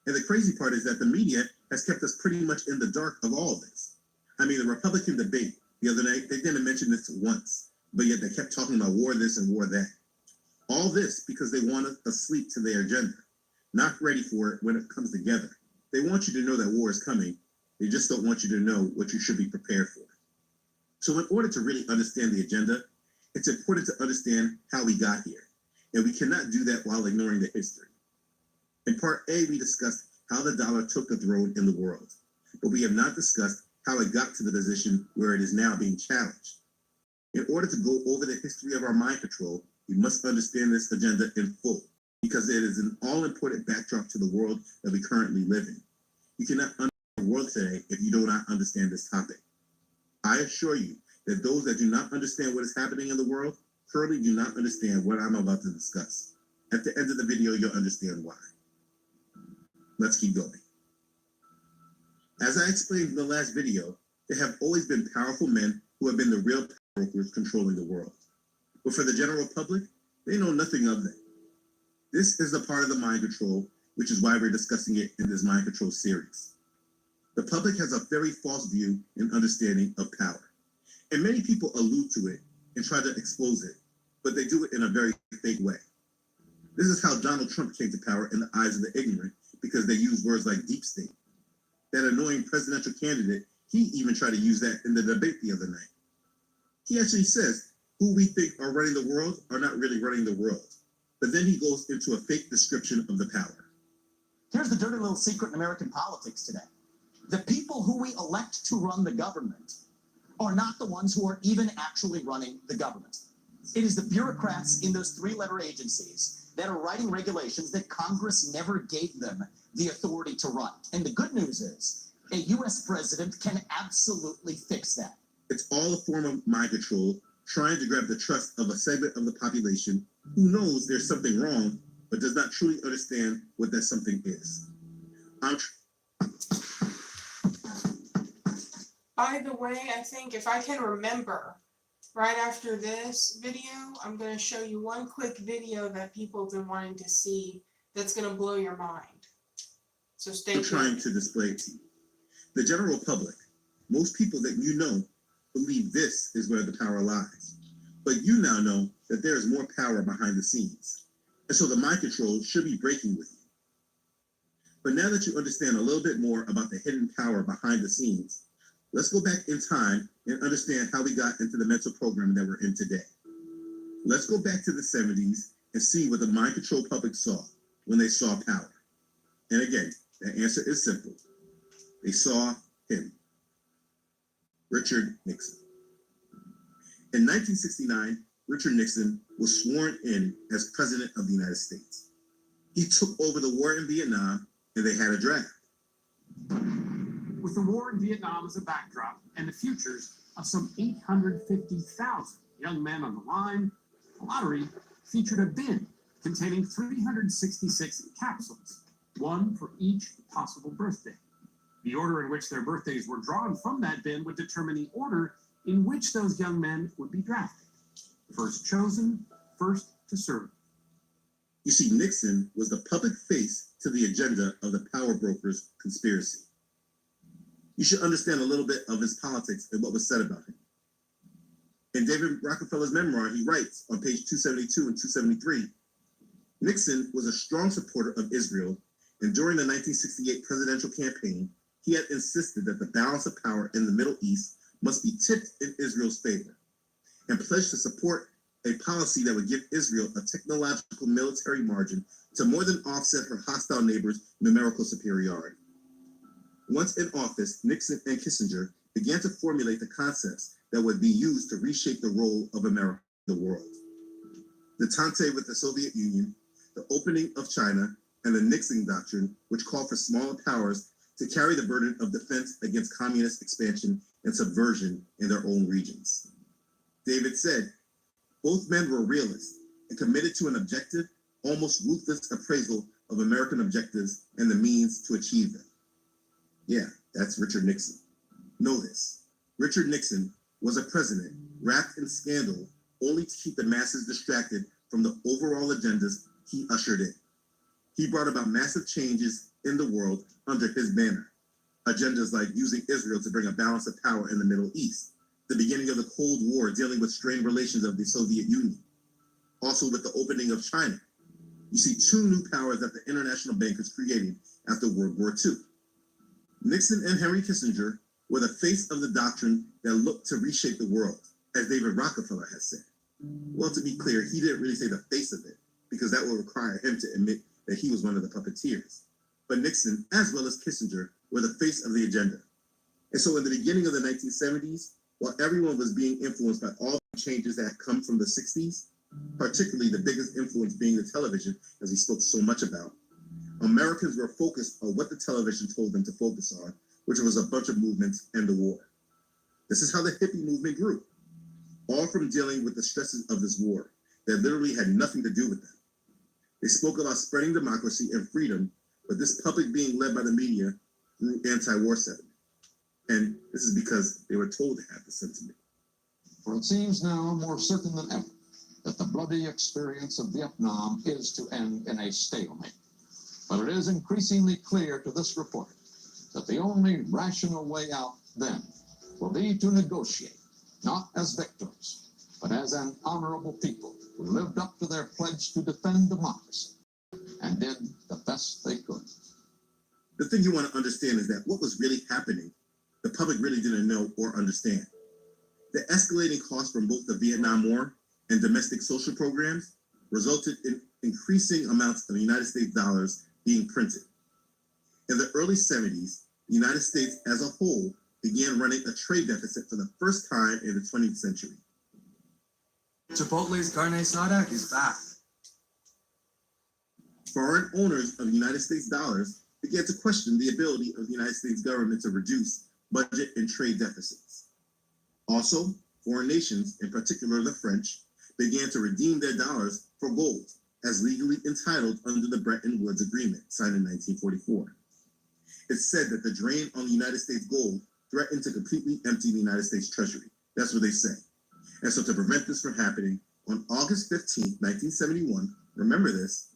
And the crazy part is that the media has kept us pretty much in the dark of all of this. I mean, the Republican debate the other night, they didn't mention this once, but yet they kept talking about war this and war that. All this because they want us asleep to their agenda, not ready for it when it comes together. They want you to know that war is coming. They just don't want you to know what you should be prepared for. So in order to really understand the agenda, it's important to understand how we got here. And we cannot do that while ignoring the history. In part A, we discussed how the dollar took the throne in the world, but we have not discussed how it got to the position where it is now being challenged. In order to go over the history of our mind control, we must understand this agenda in full, because it is an all-important backdrop to the world that we currently live in. You cannot understand the world today if you do not understand this topic. I assure you that those that do not understand what is happening in the world currently do not understand what I'm about to discuss. At the end of the video, you'll understand why. Let's keep going. As I explained in the last video, there have always been powerful men who have been the real power brokers controlling the world. But for the general public, they know nothing of them. This is the part of the mind control, which is why we're discussing it in this mind control series. The public has a very false view and understanding of power. And many people allude to it and try to expose it, but they do it in a very fake way. This is how Donald Trump came to power in the eyes of the ignorant, because they use words like deep state. That annoying presidential candidate, he even tried to use that in the debate the other night. He actually says, who we think are running the world are not really running the world. But then he goes into a fake description of the power. Here's the dirty little secret in American politics today. The people who we elect to run the government are not the ones who are even actually running the government. It is the bureaucrats in those three-letter agencies that are writing regulations that Congress never gave them the authority to run. And the good news is, a U.S. president can absolutely fix that. It's all a form of mind control, trying to grab the trust of a segment of the population who knows there's something wrong, but does not truly understand what that something is. By the way, I think if I can remember, right after this video, I'm going to show you one quick video that people have been wanting to see that's going to blow your mind. So stay tuned. Trying to display to you. The general public, most people that you know, believe this is where the power lies. But you now know that there is more power behind the scenes. And so the mind control should be breaking with you. But now that you understand a little bit more about the hidden power behind the scenes, let's go back in time and understand how we got into the mental program that we're in today. Let's go back to the 70s and see what the mind control public saw when they saw power. And again, the answer is simple. They saw him, Richard Nixon. In 1969, Richard Nixon was sworn in as President of the United States. He took over the war in Vietnam, and they had a draft. With the war in Vietnam as a backdrop and the futures of some 850,000 young men on the line, the lottery featured a bin containing 366 capsules, one for each possible birthday. The order in which their birthdays were drawn from that bin would determine the order in which those young men would be drafted. First chosen, first to serve. You see, Nixon was the public face to the agenda of the power brokers' conspiracy. You should understand a little bit of his politics and what was said about him. In David Rockefeller's memoir, he writes on page 272 and 273, Nixon was a strong supporter of Israel, and during the 1968 presidential campaign, he had insisted that the balance of power in the Middle East must be tipped in Israel's favor, and pledged to support a policy that would give Israel a technological military margin to more than offset her hostile neighbors' numerical superiority. Once in office, Nixon and Kissinger began to formulate the concepts that would be used to reshape the role of America in the world. The Entente with the Soviet Union, the opening of China, and the Nixon Doctrine, which called for smaller powers to carry the burden of defense against communist expansion and subversion in their own regions. David said, both men were realists and committed to an objective, almost ruthless appraisal of American objectives and the means to achieve them. Yeah, that's Richard Nixon. Know this, Richard Nixon was a president wrapped in scandal only to keep the masses distracted from the overall agendas he ushered in. He brought about massive changes in the world under his banner. Agendas like using Israel to bring a balance of power in the Middle East, the beginning of the Cold War dealing with strained relations of the Soviet Union, also with the opening of China. You see two new powers that the international bankers created after World War II. Nixon and Henry Kissinger were the face of the doctrine that looked to reshape the world, as David Rockefeller has said. Well, to be clear, he didn't really say the face of it, because that would require him to admit that he was one of the puppeteers. But Nixon, as well as Kissinger, were the face of the agenda. And so in the beginning of the 1970s, while everyone was being influenced by all the changes that had come from the 60s, particularly the biggest influence being the television, as we spoke so much about, Americans were focused on what the television told them to focus on, which was a bunch of movements and the war. This is how the hippie movement grew, all from dealing with the stresses of this war that literally had nothing to do with them. They spoke about spreading democracy and freedom, but this public being led by the media grew anti-war sentiment. And this is because they were told to have the sentiment. For it seems now more certain than ever that the bloody experience of Vietnam is to end in a stalemate. But it is increasingly clear to this reporter that the only rational way out then will be to negotiate, not as victors, but as an honorable people who lived up to their pledge to defend democracy and did the best they could. The thing you want to understand is that what was really happening, the public really didn't know or understand. The escalating costs from both the Vietnam War and domestic social programs resulted in increasing amounts of United States dollars being printed. In the early 70s, the United States as a whole began running a trade deficit for the first time in the 20th century. Chipotle's carne asada is back. Foreign owners of United States dollars began to question the ability of the United States government to reduce budget and trade deficits. Also, foreign nations, in particular the French, began to redeem their dollars for gold, as legally entitled under the Bretton Woods Agreement, signed in 1944. It's said that the drain on the United States gold threatened to completely empty the United States Treasury. That's what they say. And so to prevent this from happening, on August 15, 1971, remember this,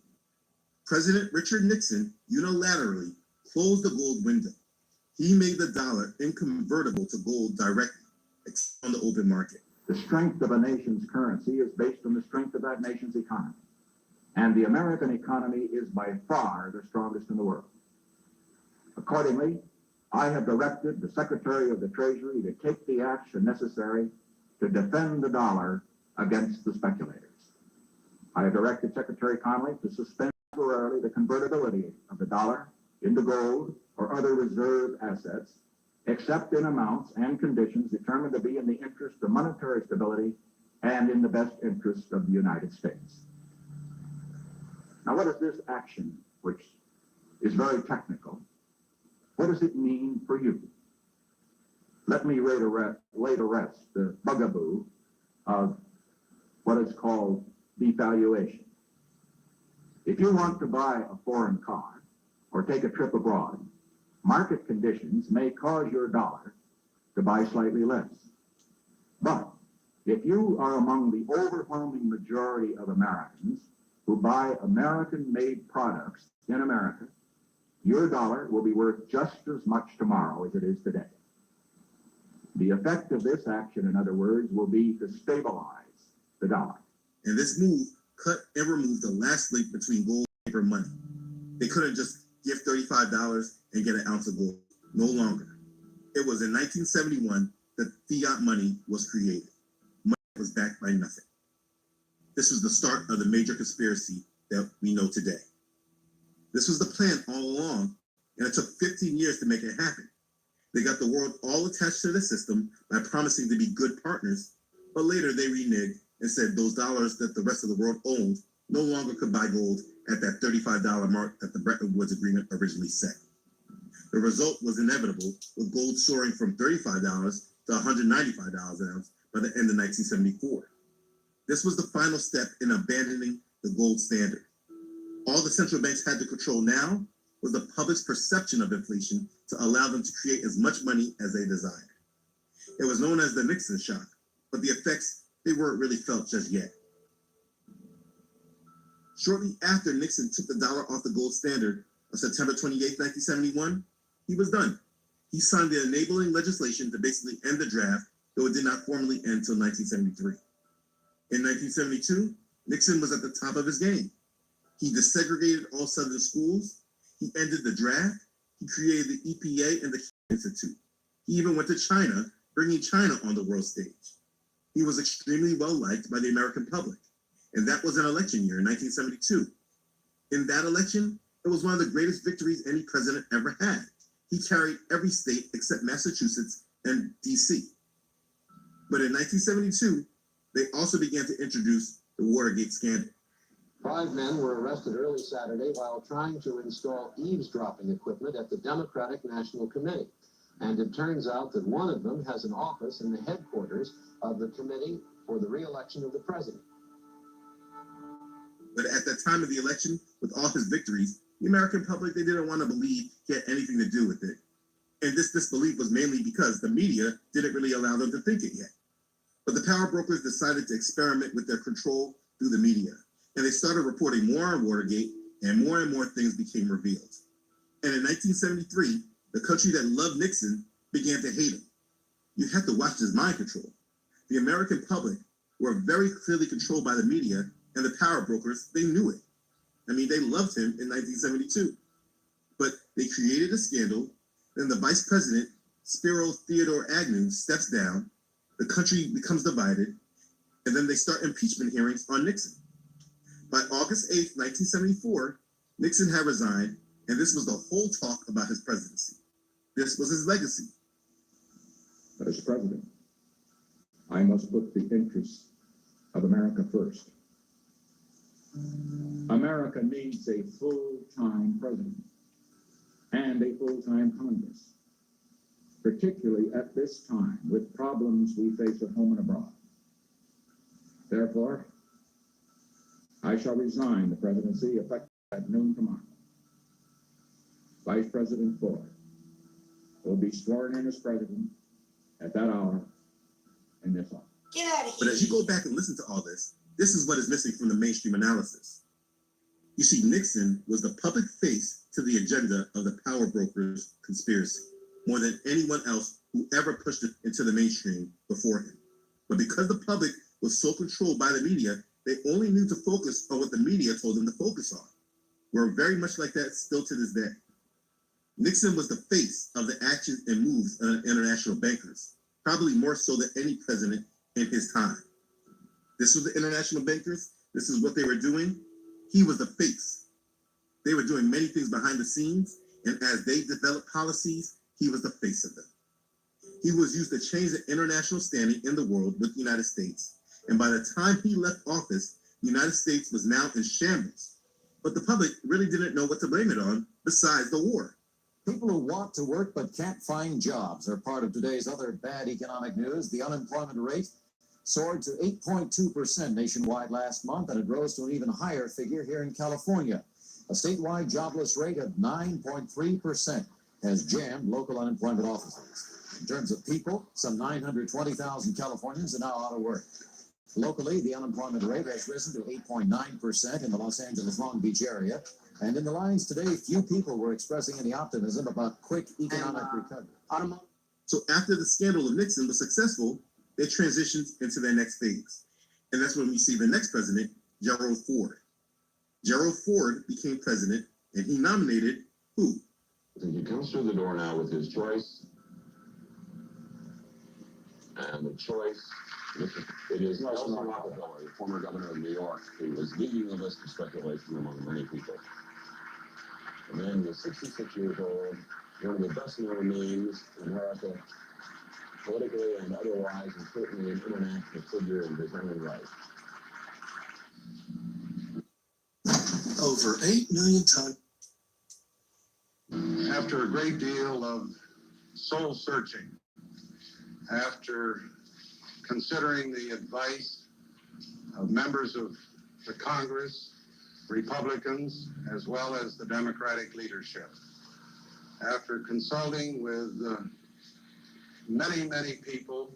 President Richard Nixon unilaterally closed the gold window. He made the dollar inconvertible to gold directly on the open market. The strength of a nation's currency is based on the strength of that nation's economy. And the American economy is by far the strongest in the world. Accordingly, I have directed the Secretary of the Treasury to take the action necessary to defend the dollar against the speculators. I have directed Secretary Connally to suspend temporarily the convertibility of the dollar into gold or other reserve assets, except in amounts and conditions determined to be in the interest of monetary stability and in the best interest of the United States. Now, what is this action, which is very technical, what does it mean for you? Let me lay to rest the bugaboo of what is called devaluation. If you want to buy a foreign car or take a trip abroad, market conditions may cause your dollar to buy slightly less. But if you are among the overwhelming majority of Americans who buy American-made products in America, your dollar will be worth just as much tomorrow as it is today. The effect of this action, in other words, will be to stabilize the dollar. And this move cut and removed the last link between gold and paper money. They couldn't just give $35 and get an ounce of gold. No longer. It was in 1971 that fiat money was created. Money was backed by nothing. This was the start of the major conspiracy that we know today. This was the plan all along, and it took 15 years to make it happen. They got the world all attached to the system by promising to be good partners, but later they reneged and said those dollars that the rest of the world owned no longer could buy gold at that $35 mark that the Bretton Woods Agreement originally set. The result was inevitable, with gold soaring from $35 to $195 an ounce by the end of 1974. This was the final step in abandoning the gold standard. All the central banks had to control now was the public's perception of inflation to allow them to create as much money as they desired. It was known as the Nixon shock, but the effects, they weren't really felt just yet. Shortly after Nixon took the dollar off the gold standard on September 28, 1971, he was done. He signed the enabling legislation to basically end the draft, though it did not formally end until 1973. In 1972, Nixon was at the top of his game. He desegregated all Southern schools. He ended the draft. He created the EPA and the Institute. He even went to China, bringing China on the world stage. He was extremely well liked by the American public. And that was an election year in 1972. In that election, it was one of the greatest victories any president ever had. He carried every state except Massachusetts and DC. But in 1972, they also began to introduce the Watergate scandal. 5 men were arrested early Saturday while trying to install eavesdropping equipment at the Democratic National Committee. And it turns out that one of them has an office in the headquarters of the Committee for the Re-election of the President. But at the time of the election, with all his victories, the American public, they didn't want to believe he had anything to do with it. And this disbelief was mainly because the media didn't really allow them to think it yet. But the power brokers decided to experiment with their control through the media. And they started reporting more on Watergate, and more things became revealed. And in 1973, the country that loved Nixon began to hate him. You had to watch this mind control. The American public were very clearly controlled by the media, and the power brokers, they knew it. I mean, they loved him in 1972. But they created a scandal, then the vice president, Spiro Theodore Agnew, steps down, the country becomes divided, and then they start impeachment hearings on Nixon. By August 8, 1974, Nixon had resigned, and this was the whole talk about his presidency. This was his legacy. As president, I must put the interests of America first. America needs a full-time president and a full-time Congress, particularly at this time with problems we face at home and abroad. Therefore, I shall resign the presidency effective at noon tomorrow. Vice President Ford will be sworn in as president at that hour in this office. Get out of here. But as you go back and listen to all this is what is missing from the mainstream analysis. You see, Nixon was the public face to the agenda of the power brokers' conspiracy, more than anyone else who ever pushed it into the mainstream before him. But because the public was so controlled by the media, they only knew to focus on what the media told them to focus on. We're very much like that still to this day. Nixon was the face of the actions and moves of international bankers, probably more so than any president in his time. This was the international bankers. This is what they were doing. He was the face. They were doing many things behind the scenes, and as they developed policies, he was the face of them. He was used to change the international standing in the world with the United States, and by the time he left office, the United States was now in shambles. But the public really didn't know what to blame it on besides the war. People who want to work but can't find jobs are part of today's other bad economic news. The unemployment rate soared to 8.2% nationwide last month, and it rose to an even higher figure here in California. A statewide jobless rate of 9.3% has jammed local unemployment offices. In terms of people, some 920,000 Californians are now out of work. Locally, the unemployment rate has risen to 8.9% in the Los Angeles Long Beach area. And in the lines today, few people were expressing any optimism about quick economic recovery. So after the scandal of Nixon was successful, they transitioned into their next phase. And that's when we see the next president, Gerald Ford. Gerald Ford became president, and he nominated who? I think he comes through the door now with his choice. And the choice, it is Nelson Rockefeller, the former governor of New York, who was leading the list of speculation among many people. The man was 66 years old, one of the best known names in America, politically and otherwise, and certainly an international figure in his own right. Over 8 million tons. After a great deal of soul searching, after considering the advice of members of the Congress, Republicans, as well as the Democratic leadership, after consulting with many, many people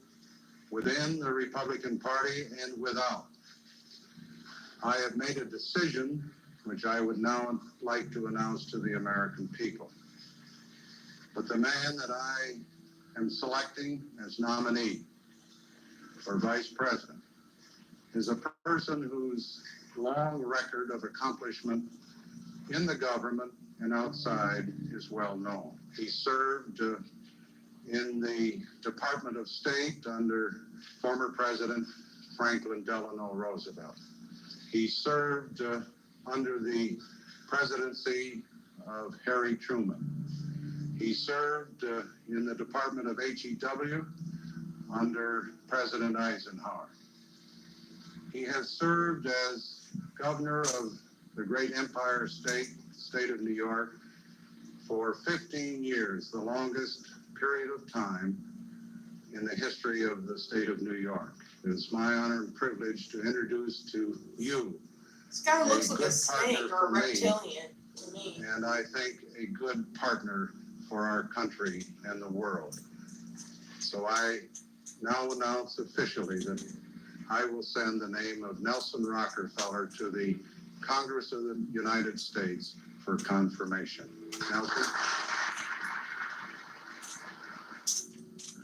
within the Republican Party and without, I have made a decision which I would now like to announce to the American people. But the man that I am selecting as nominee for vice president is a person whose long record of accomplishment in the government and outside is well known. He served in the Department of State under former President Franklin Delano Roosevelt. He served under the presidency of Harry Truman. He served in the Department of HEW under President Eisenhower. He has served as governor of the great Empire State of New York, for 15 years, the longest period of time in the history of the state of New York. It is my honor and privilege to introduce to you This guy looks like a snake or a reptilian to me. and I think a good partner for our country and the world. So I now announce officially that I will send the name of Nelson Rockefeller to the Congress of the United States for confirmation. Nelson?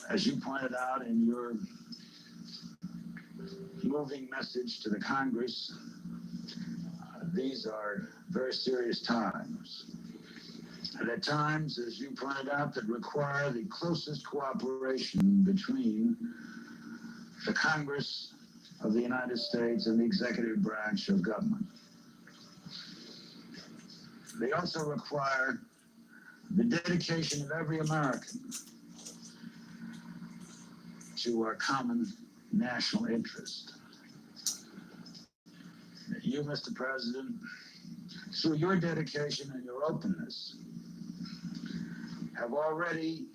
As you pointed out in your moving message to the Congress, these are very serious times. And at times, as you pointed out, that require the closest cooperation between the Congress of the United States and the executive branch of government. They also require the dedication of every American to our common national interest. You, Mr. President, through your dedication and your openness, have already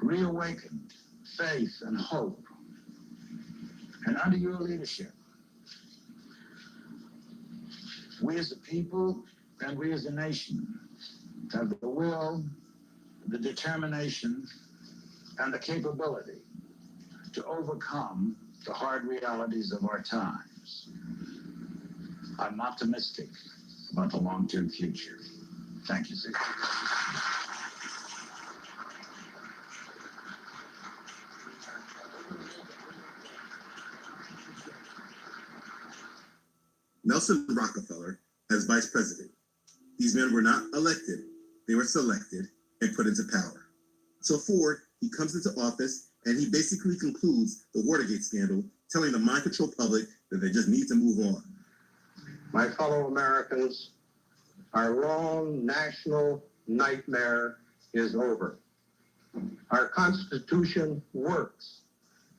reawakened faith and hope. And under your leadership, we as a people and we as a nation have the will, the determination, and the capability to overcome the hard realities of our times. I'm optimistic about the long-term future. Thank you, sir. Nelson Rockefeller as vice president. These men were not elected, they were selected and put into power. So Ford, he comes into office and he basically concludes the Watergate scandal, telling the mind control public that they just need to move on. My fellow Americans, our long national nightmare is over. Our Constitution works.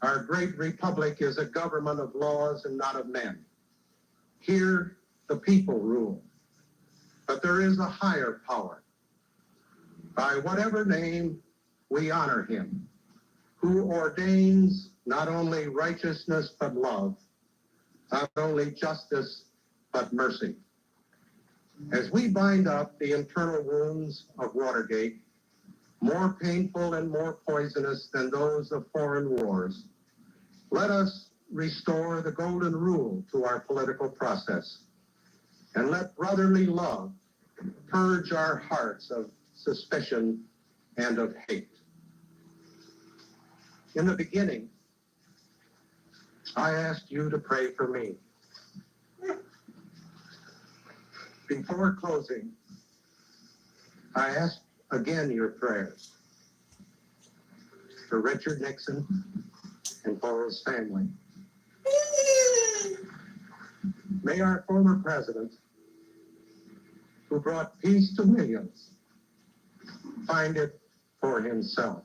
Our great republic is a government of laws and not of men. Here, the people rule. But there is a higher power. By whatever name, we honor him, who ordains not only righteousness but love, not only justice but mercy. As we bind up the internal wounds of Watergate, more painful and more poisonous than those of foreign wars, let us restore the golden rule to our political process, and let brotherly love purge our hearts of suspicion and of hate. In the beginning, I asked you to pray for me. Before closing, I ask again your prayers for Richard Nixon and for his family. May our former president, who brought peace to millions, find it for himself.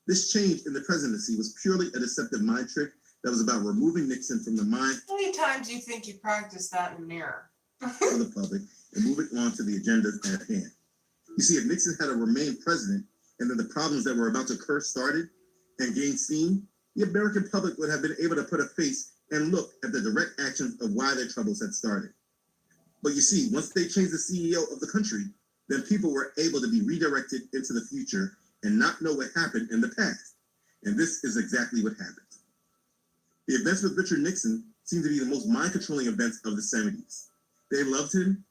This change in the presidency was purely a deceptive mind trick that was about removing Nixon from the mind How many times do you think you practiced that in the mirror? of the public and moving on to the agenda at hand. You see, if Nixon had remained president and then the problems that were about to occur started and gained steam, the American public would have been able to put a face and look at the direct actions of why their troubles had started. But you see, once they changed the CEO of the country, then people were able to be redirected into the future and not know what happened in the past. And this is exactly what happened. The events with Richard Nixon seem to be the most mind-controlling events of the 70s. They loved him,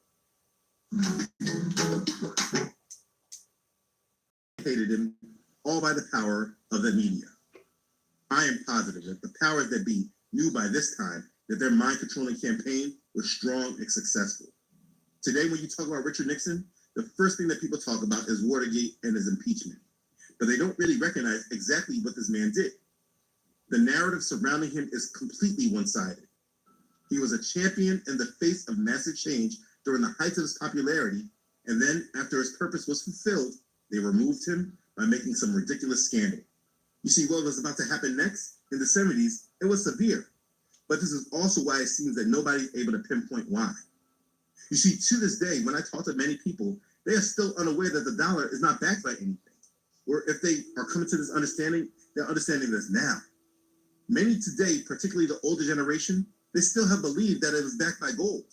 hated him, all by the power of the media. I am positive that the powers that be knew by this time that their mind-controlling campaign was strong and successful. Today, when you talk about Richard Nixon, the first thing that people talk about is Watergate and his impeachment. But they don't really recognize exactly what this man did. The narrative surrounding him is completely one-sided. He was a champion in the face of massive change during the height of his popularity, and then after his purpose was fulfilled, they removed him by making some ridiculous scandal. You see, what was about to happen next? In the 70s, it was severe. But this is also why it seems that nobody's able to pinpoint why. You see, to this day, when I talk to many people, they are still unaware that the dollar is not backed by anything. Or if they are coming to this understanding, they're understanding this now. Many today, particularly the older generation, they still have believed that it was backed by gold.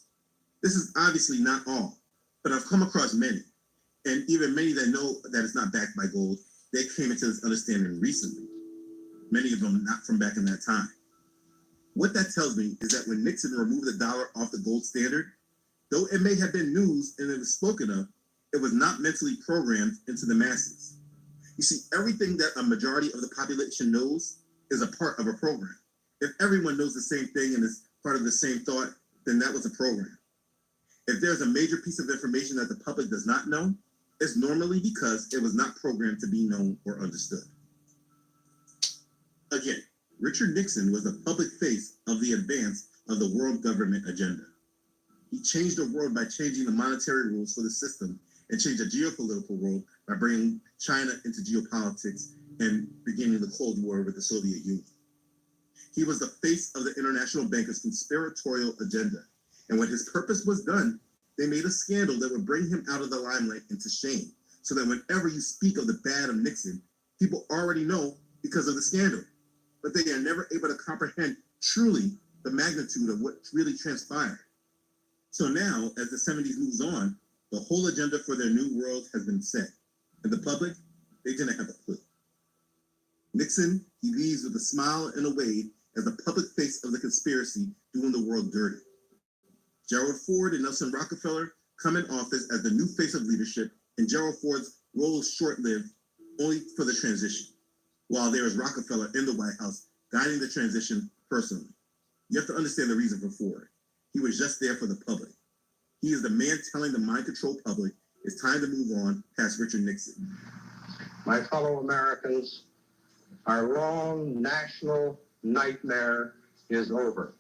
This is obviously not all, but I've come across many, and even many that know that it's not backed by gold, they came into this understanding recently. Many of them not from back in that time. What that tells me is that when Nixon removed the dollar off the gold standard, though it may have been news and it was spoken of, it was not mentally programmed into the masses. You see, everything that a majority of the population knows is a part of a program. If everyone knows the same thing and is part of the same thought, then that was a program. If there's a major piece of information that the public does not know, it's normally because it was not programmed to be known or understood. Again, Richard Nixon was the public face of the advance of the world government agenda. He changed the world by changing the monetary rules for the system and changed the geopolitical world by bringing China into geopolitics and beginning the Cold War with the Soviet Union. He was the face of the international bankers' conspiratorial agenda. And when his purpose was done, they made a scandal that would bring him out of the limelight into shame, so that whenever you speak of the bad of Nixon, people already know because of the scandal. But they are never able to comprehend truly the magnitude of what really transpired. So now, as the 70s moves on, the whole agenda for their new world has been set. And the public, they didn't have a clue. Nixon, he leaves with a smile and a wave as the public face of the conspiracy doing the world dirty. Gerald Ford and Nelson Rockefeller come in office as the new face of leadership, and Gerald Ford's role is short-lived, only for the transition, while there is Rockefeller in the White House guiding the transition personally. You have to understand the reason for Ford. He was just there for the public. He is the man telling the mind control public it's time to move on past Richard Nixon. My fellow Americans, our long national nightmare is over.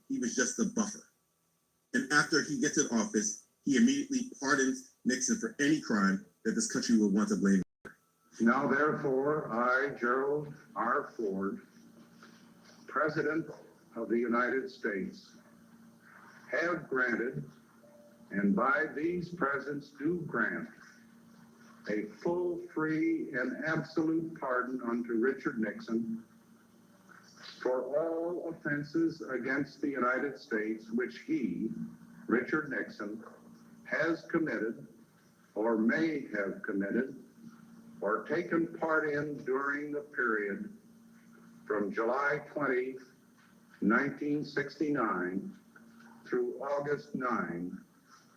He was just a buffer. And after he gets in office, he immediately pardons Nixon for any crime that this country would want to blame him for. Now, therefore, I, Gerald R. Ford, President of the United States, have granted, and by these presents do grant, a full, free, and absolute pardon unto Richard Nixon for all offenses against the United States which he, Richard Nixon, has committed or may have committed or taken part in during the period from July 20, 1969 through August 9,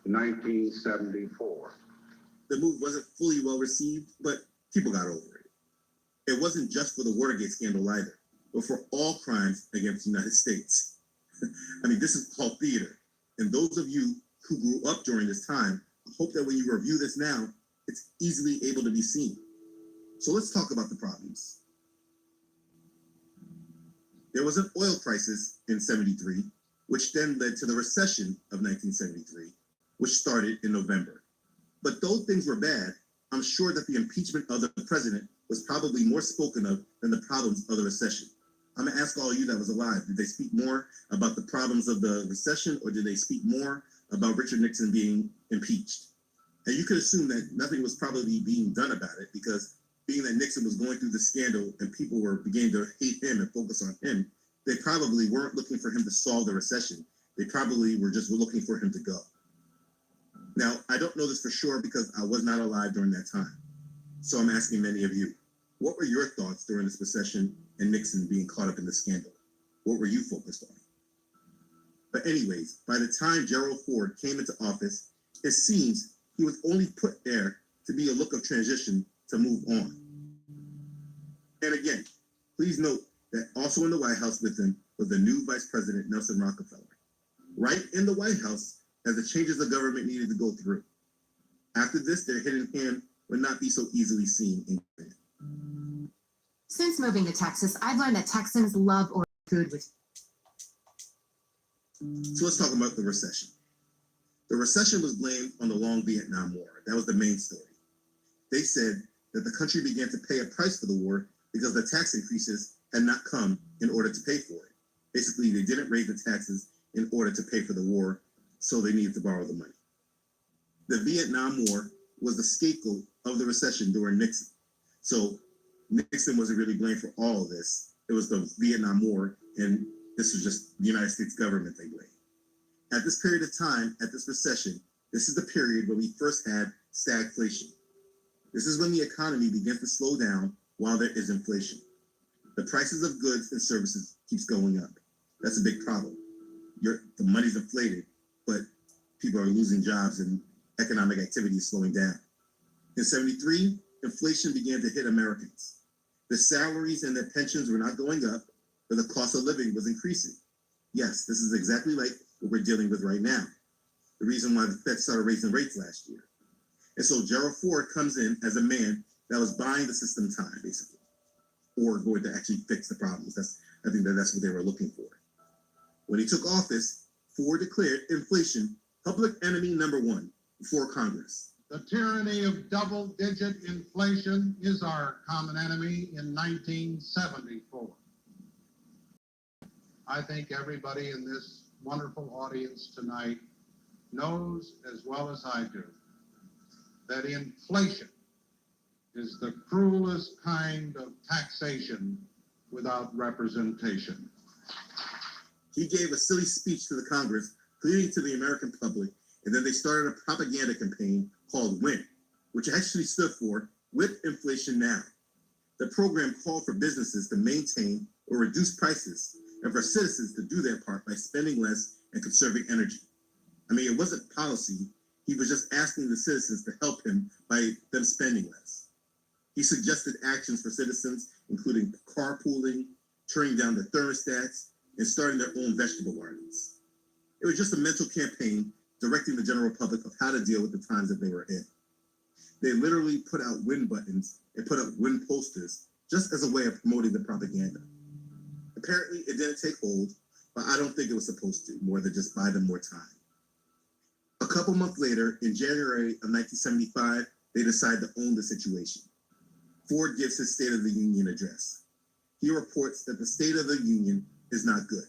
1974. The move wasn't fully well received, but people got over it. It wasn't just for the Watergate scandal either, but for all crimes against the United States. I mean, this is called theater. And those of you who grew up during this time hope that when you review this now, it's easily able to be seen. So let's talk about the problems. There was an oil crisis in 73, which then led to the recession of 1973, which started in November. But though things were bad, I'm sure that the impeachment of the president was probably more spoken of than the problems of the recession. I'm gonna ask all of you that was alive, did they speak more about the problems of the recession, or did they speak more about Richard Nixon being impeached? And you could assume that nothing was probably being done about it, because being that Nixon was going through the scandal and people were beginning to hate him and focus on him, they probably weren't looking for him to solve the recession. They probably were just looking for him to go. Now, I don't know this for sure because I was not alive during that time. So I'm asking many of you, what were your thoughts during this recession and Nixon being caught up in the scandal? What were you focused on? But anyways, by the time Gerald Ford came into office, it seems he was only put there to be a look of transition to move on. And again, please note that also in the White House with him was the new Vice President, Nelson Rockefeller. Right in the White House as the changes of government needed to go through. After this, their hidden hand would not be so easily seen in Canada. Since moving to Texas, I've learned that Texans love organic food with. So let's talk about the recession. The recession was blamed on the long Vietnam War. That was the main story. They said that the country began to pay a price for the war because the tax increases had not come in order to pay for it. Basically, they didn't raise the taxes in order to pay for the war, so they needed to borrow the money. The Vietnam War was the scapegoat of the recession during Nixon. So Nixon wasn't really blamed for all of this. It was the Vietnam War, and this was just the United States government they blamed. At this period of time, at this recession, this is the period when we first had stagflation. This is when the economy begins to slow down while there is inflation. The prices of goods and services keeps going up. That's a big problem. The money's inflated, but people are losing jobs and economic activity is slowing down. In 73, inflation began to hit Americans. The salaries and their pensions were not going up, but the cost of living was increasing. Yes, this is exactly like what we're dealing with right now. The reason why the Fed started raising rates last year. And so Gerald Ford comes in as a man that was buying the system time, basically, or going to actually fix the problems. I think that's what they were looking for. When he took office, Ford declared inflation public enemy number one before Congress. The tyranny of double-digit inflation is our common enemy in 1974. I think everybody in this wonderful audience tonight knows as well as I do that inflation is the cruelest kind of taxation without representation. He gave a silly speech to the Congress, pleading to the American public, and then they started a propaganda campaign called WIN, which actually stood for With Inflation Now. The program called for businesses to maintain or reduce prices and for citizens to do their part by spending less and conserving energy. I mean, it wasn't policy. He was just asking the citizens to help him by them spending less. He suggested actions for citizens, including carpooling, turning down the thermostats, and starting their own vegetable gardens. It was just a mental campaign directing the general public of how to deal with the times that they were in. They literally put out win buttons and put up win posters just as a way of promoting the propaganda. Apparently, it didn't take hold, but I don't think it was supposed to, more than just buy them more time. A couple months later, in January of 1975, they decide to own the situation. Ford gives his State of the Union address. He reports that the State of the Union is not good.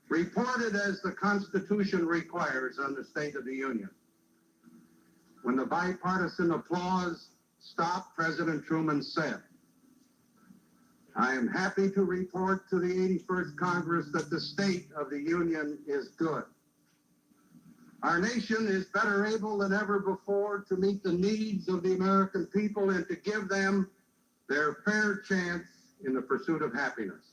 Reported as the Constitution requires on the State of the Union. When the bipartisan applause stopped, President Truman said, "I am happy to report to the 81st Congress that the State of the Union is good. Our nation is better able than ever before to meet the needs of the American people and to give them their fair chance in the pursuit of happiness.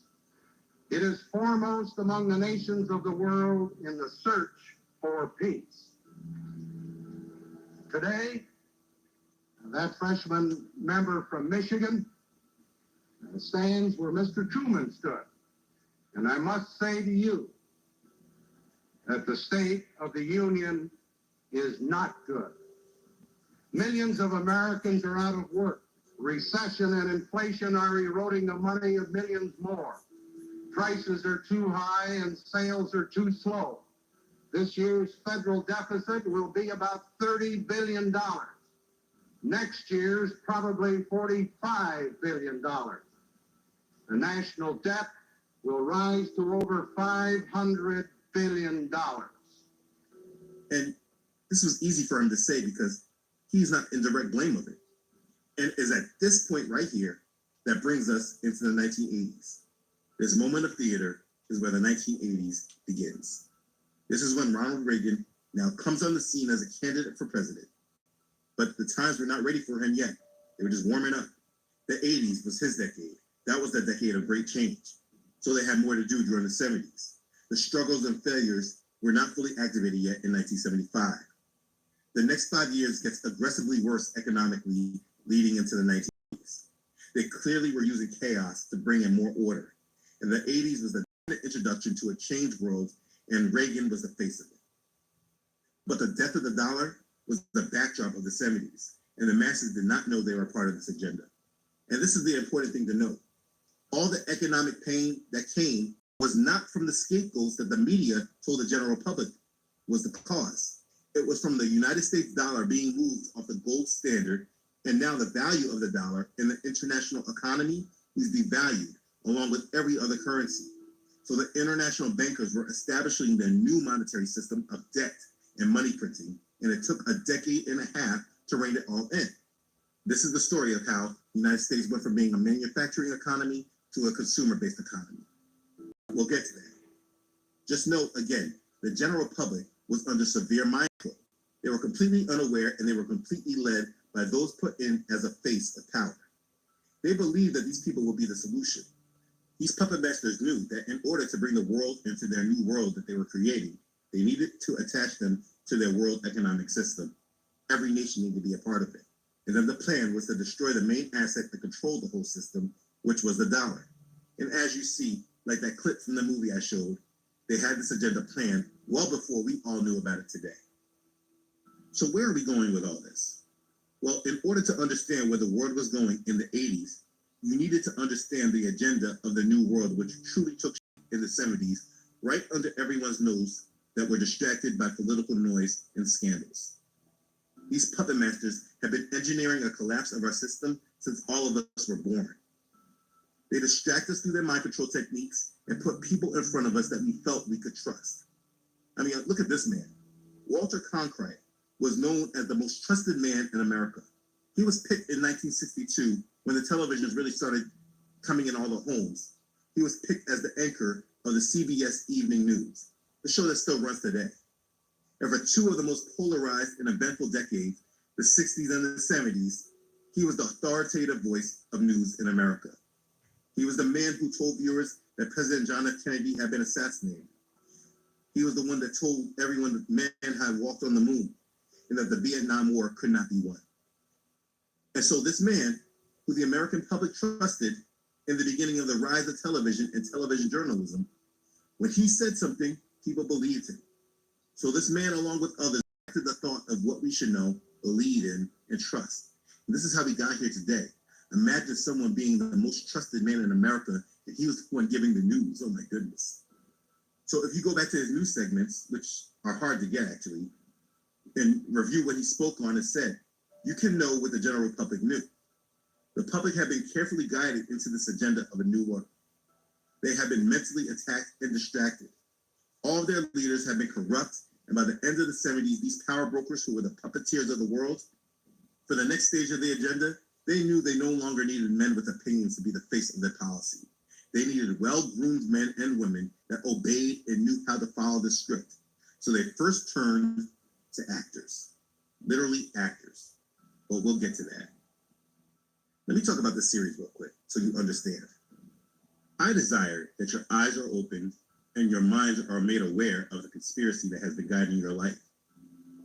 It is foremost among the nations of the world in the search for peace." Today, that freshman member from Michigan stands where Mr. Truman stood. And I must say to you that the State of the Union is not good. Millions of Americans are out of work. Recession and inflation are eroding the money of millions more. Prices are too high and sales are too slow. This year's federal deficit will be about $30 billion. Next year's probably $45 billion. The national debt will rise to over $500 billion. And this was easy for him to say because he's not in direct blame of it. And is at this point right here that brings us into the 1980s. This moment of theater is where the 1980s begins. This is when Ronald Reagan now comes on the scene as a candidate for president. But the times were not ready for him yet. They were just warming up. The 80s was his decade. That was the decade of great change. So they had more to do during the 70s. The struggles and failures were not fully activated yet in 1975. The next 5 years gets aggressively worse economically leading into the 1980s. They clearly were using chaos to bring in more order. And the 80s was the introduction to a changed world, and Reagan was the face of it. But the death of the dollar was the backdrop of the 70s, and the masses did not know they were part of this agenda. And this is the important thing to note. All the economic pain that came was not from the scapegoats that the media told the general public was the cause. It was from the United States dollar being moved off the gold standard, and now the value of the dollar in the international economy is devalued along with every other currency. So the international bankers were establishing their new monetary system of debt and money printing, and it took a decade and a half to rein it all in. This is the story of how the United States went from being a manufacturing economy to a consumer-based economy. We'll get to that. Just note, again, the general public was under severe mind control. They were completely unaware, and they were completely led by those put in as a face of power. They believed that these people would be the solution. These puppet masters knew that in order to bring the world into their new world that they were creating, they needed to attach them to their world economic system. Every nation needed to be a part of it. And then the plan was to destroy the main asset that controlled the whole system, which was the dollar. And as you see, like that clip from the movie I showed, they had this agenda planned well before we all knew about it today. So where are we going with all this? Well, in order to understand where the world was going in the 80s, you needed to understand the agenda of the new world, which truly took shape in the 70s, right under everyone's nose that were distracted by political noise and scandals. These puppet masters have been engineering a collapse of our system since all of us were born. They distract us through their mind control techniques and put people in front of us that we felt we could trust. I mean, look at this man. Walter Cronkite was known as the most trusted man in America. He was picked in 1962 when the televisions really started coming in all the homes. He was picked as the anchor of the CBS Evening News, the show that still runs today. And for two of the most polarized and eventful decades, the 60s and the 70s, he was the authoritative voice of news in America. He was the man who told viewers that President John F. Kennedy had been assassinated. He was the one that told everyone that mankind walked on the moon and that the Vietnam War could not be won. And so this man, who the American public trusted in the beginning of the rise of television and television journalism, when he said something, people believed him. So this man, along with others, acted the thought of what we should know, believe in, and trust. And this is how we got here today. Imagine someone being the most trusted man in America, and he was the one giving the news. Oh my goodness. So if you go back to his news segments, which are hard to get actually, and review what he spoke on and said, you can know what the general public knew. The public had been carefully guided into this agenda of a new world. They had been mentally attacked and distracted. All of their leaders had been corrupt, and by the end of the 70s, these power brokers who were the puppeteers of the world, for the next stage of the agenda, they knew they no longer needed men with opinions to be the face of their policy. They needed well-groomed men and women that obeyed and knew how to follow the script. So they first turned to actors, literally actors. But we'll get to that. Let me talk about this series real quick so you understand. I desire that your eyes are opened and your minds are made aware of the conspiracy that has been guiding your life.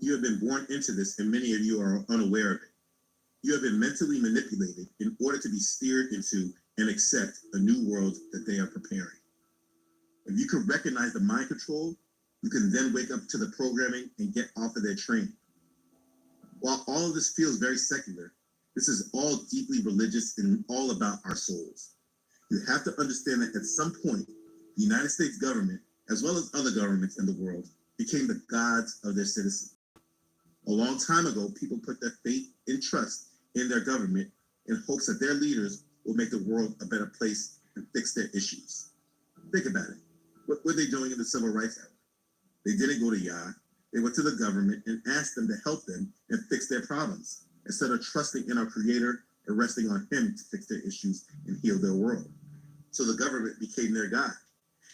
You have been born into this, and many of you are unaware of it. You have been mentally manipulated in order to be steered into and accept a new world that they are preparing. If you can recognize the mind control, you can then wake up to the programming and get off of their train. While all of this feels very secular, this is all deeply religious and all about our souls. You have to understand that at some point, the United States government, as well as other governments in the world, became the gods of their citizens. A long time ago, people put their faith and trust in their government in hopes that their leaders will make the world a better place and fix their issues. Think about it. What were they doing in the civil rights era? They didn't go to Yah. They went to the government and asked them to help them and fix their problems, instead of trusting in our Creator and resting on Him to fix their issues and heal their world. So the government became their God.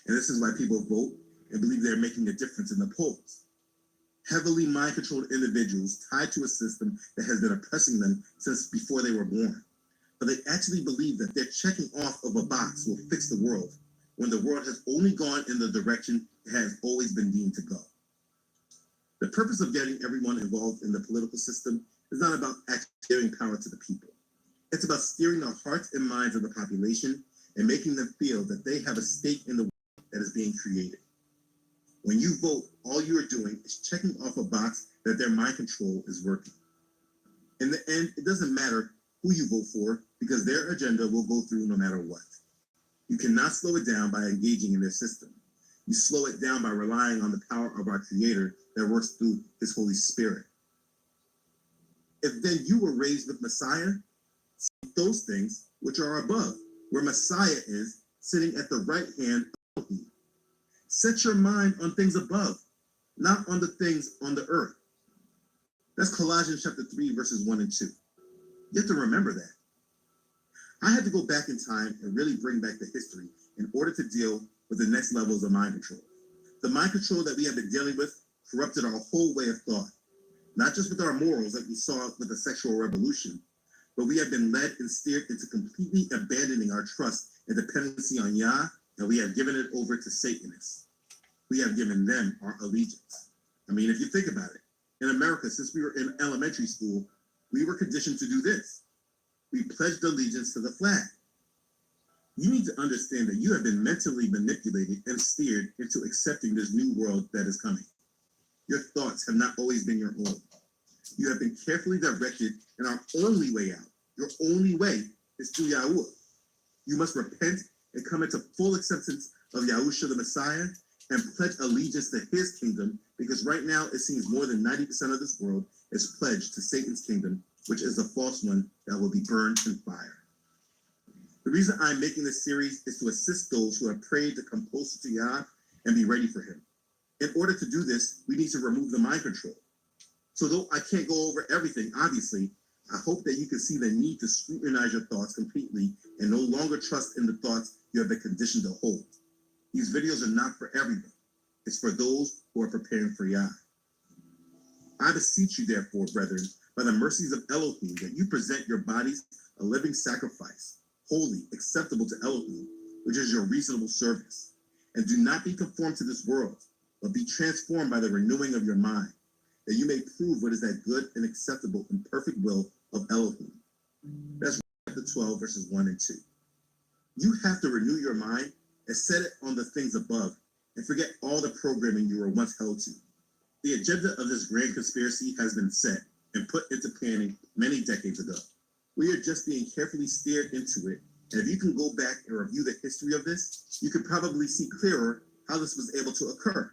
And this is why people vote and believe they're making a difference in the polls. Heavily mind-controlled individuals tied to a system that has been oppressing them since before they were born. But they actually believe that their checking off of a box will fix the world, when the world has only gone in the direction it has always been deemed to go. The purpose of getting everyone involved in the political system is not about actually giving power to the people. It's about steering the hearts and minds of the population and making them feel that they have a stake in the world that is being created. When you vote, all you are doing is checking off a box that their mind control is working. In the end, it doesn't matter who you vote for, because their agenda will go through no matter what. You cannot slow it down by engaging in their system. You slow it down by relying on the power of our Creator that works through His Holy Spirit. If then you were raised with Messiah, seek those things which are above, where Messiah is, sitting at the right hand of Elohim. Set your mind on things above, not on the things on the earth. That's Colossians chapter 3, verses 1 and 2. You have to remember that. I had to go back in time and really bring back the history in order to deal with the next levels of mind control. The mind control that we have been dealing with corrupted our whole way of thought, not just with our morals like we saw with the sexual revolution, but we have been led and steered into completely abandoning our trust and dependency on Yah, and we have given it over to Satanists. We have given them our allegiance. I mean, if you think about it, in America, since we were in elementary school, we were conditioned to do this. We pledged allegiance to the flag. You need to understand that you have been mentally manipulated and steered into accepting this new world that is coming. Your thoughts have not always been your own. You have been carefully directed, and our only way out, your only way, is through Yahuwah. You must repent and come into full acceptance of Yahushua the Messiah and pledge allegiance to His kingdom, because right now it seems more than 90% of this world is pledged to Satan's kingdom, which is the false one that will be burned in fire. The reason I'm making this series is to assist those who have prayed to come closer to Yah and be ready for Him. In order to do this, we need to remove the mind control. So though I can't go over everything, obviously, I hope that you can see the need to scrutinize your thoughts completely and no longer trust in the thoughts you have been conditioned to hold. These videos are not for everyone. It's for those who are preparing for Yah. I beseech you, therefore, brethren, by the mercies of Elohim, that you present your bodies a living sacrifice, holy, acceptable to Elohim, which is your reasonable service. And do not be conformed to this world, but be transformed by the renewing of your mind, that you may prove what is that good and acceptable and perfect will of Elohim. That's chapter 12, verses 1 and 2. You have to renew your mind and set it on the things above, and forget all the programming you were once held to. The agenda of this grand conspiracy has been set and put into planning many decades ago. We are just being carefully steered into it, and if you can go back and review the history of this, you could probably see clearer how this was able to occur.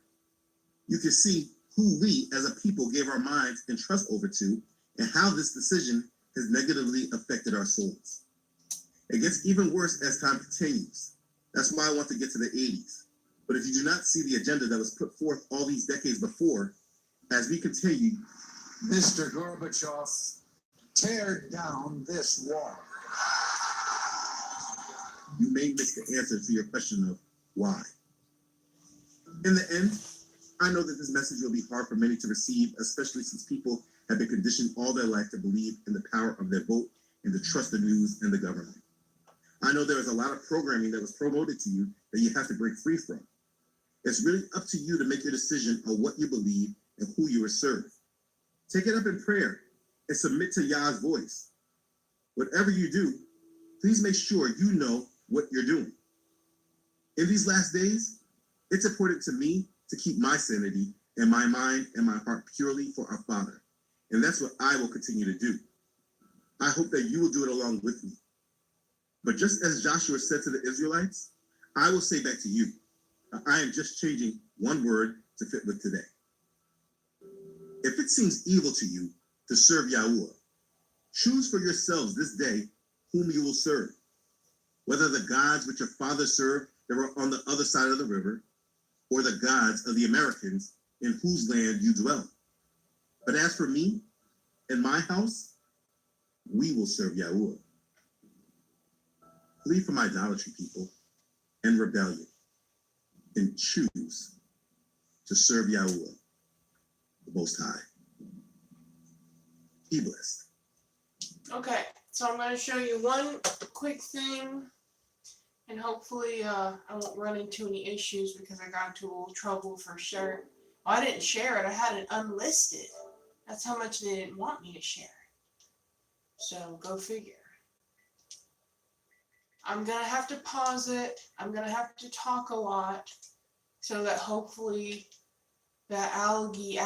You can see who we as a people gave our minds and trust over to, and how this decision has negatively affected our souls. It gets even worse as time continues. That's why I want to get to the 80s. But if you do not see the agenda that was put forth all these decades before, as we continue, Mr. Gorbachev, tear down this wall. You may miss the answer to your question of why. In the end, I know that this message will be hard for many to receive, especially since people have been conditioned all their life to believe in the power of their vote and to trust the news and the government. I know there is a lot of programming that was promoted to you that you have to break free from. It's really up to you to make your decision on what you believe and who you will serve. Take it up in prayer and submit to Yah's voice. Whatever you do, please make sure you know what you're doing. In these last days, it's important to me to keep my sanity and my mind and my heart purely for our Father, And that's what I will continue to do. I hope that you will do it along with me. But just as Joshua said to the Israelites, I will say back to you, I am just changing one word to fit with today. If it seems evil to you to serve Yahuwah, choose for yourselves this day whom you will serve, whether the gods which your fathers served that were on the other side of the river, or the gods of the Americans in whose land you dwell. But as for me and my house, we will serve Yahuwah. Flee from idolatry, people, and rebellion, and choose to serve Yahuwah, the Most High. Be blessed. Okay, so I'm going to show you one quick thing, and hopefully I won't run into any issues because I got into a little trouble for sharing. Well, I didn't share it. I had it unlisted. That's how much they didn't want me to share it. So go figure. I'm going to have to pause it. I'm going to have to talk a lot so that hopefully that algae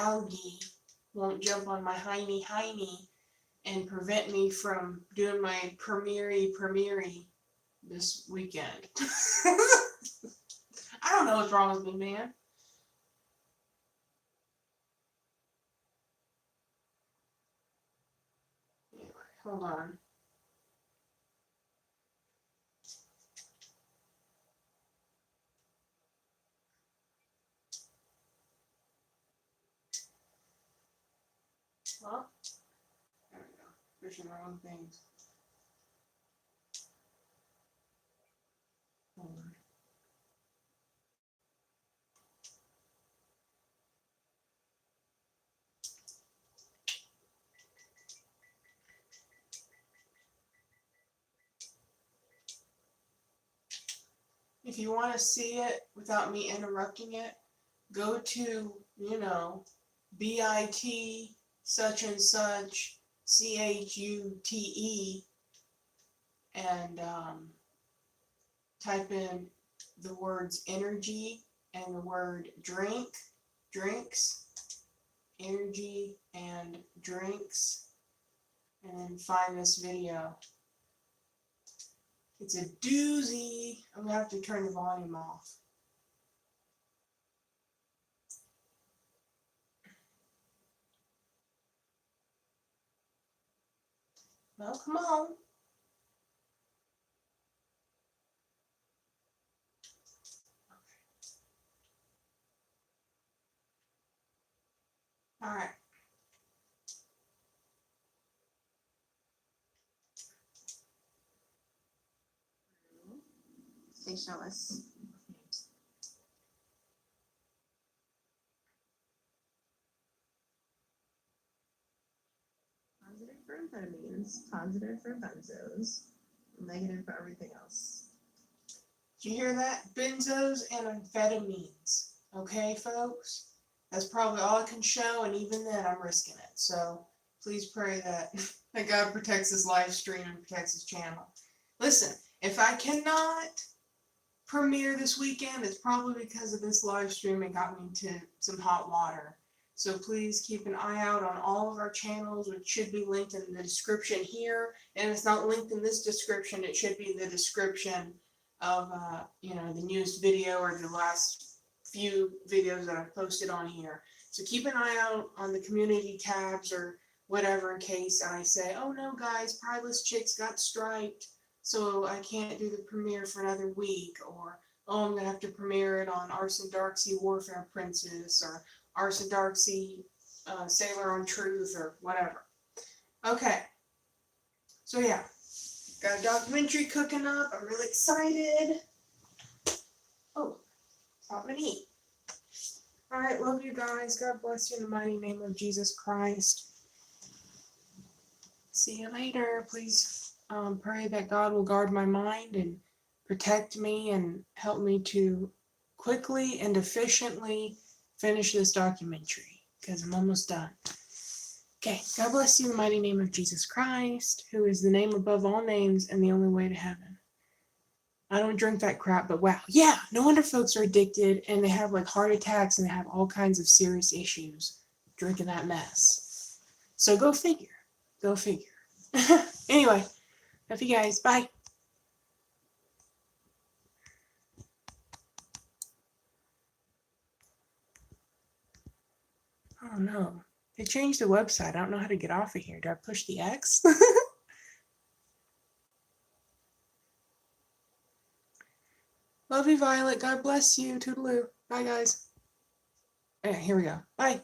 won't jump on my hiney and prevent me from doing my premiere this weekend. I don't know what's wrong with me, man. Anyway, hold on. Well, there we go. Pushing the wrong things. Hold on. If you want to see it without me interrupting it, go to, bit such and such CHUTE and type in the words energy and the word drinks, energy and drinks, and then find this video. It's a doozy. I'm gonna have to turn the volume off. Well, come on. All right. They show us. Positive for amphetamines, positive for benzos, negative for everything else. Did you hear that? Benzos and amphetamines. Okay, folks? That's probably all I can show, and even then I'm risking it. So please pray that, that God protects this live stream and protects his channel. Listen, if I cannot premiere this weekend, it's probably because of this live stream and got me into some hot water. So please keep an eye out on all of our channels, which should be linked in the description here. And if it's not linked in this description, it should be in the description of the newest video or the last few videos that I've posted on here. So keep an eye out on the community tabs or whatever in case I say, oh no guys, Prideless Chicks got striked, so I can't do the premiere for another week, or oh, I'm gonna have to premiere it on Arson/Darksea Warfare Princess, or Arson/Darksea Sailor on Truth, or whatever. Okay, so yeah, got a documentary cooking up. I'm really excited. Oh, stop and eat. All right, love you guys. God bless you in the mighty name of Jesus Christ. See you later. Please pray that God will guard my mind and protect me and help me to quickly and efficiently finish this documentary because I'm almost done. Okay, God bless you in the mighty name of Jesus Christ, who is the name above all names and the only way to heaven. I don't drink that crap, but wow. Yeah, no wonder folks are addicted and they have like heart attacks and they have all kinds of serious issues drinking that mess. So go figure. Go figure. Anyway, love you guys. Bye. Oh no. They changed the website. I don't know how to get off of here. Do I push the X? Love you, Violet. God bless you. Toodaloo. Bye, guys. Okay, here we go. Bye.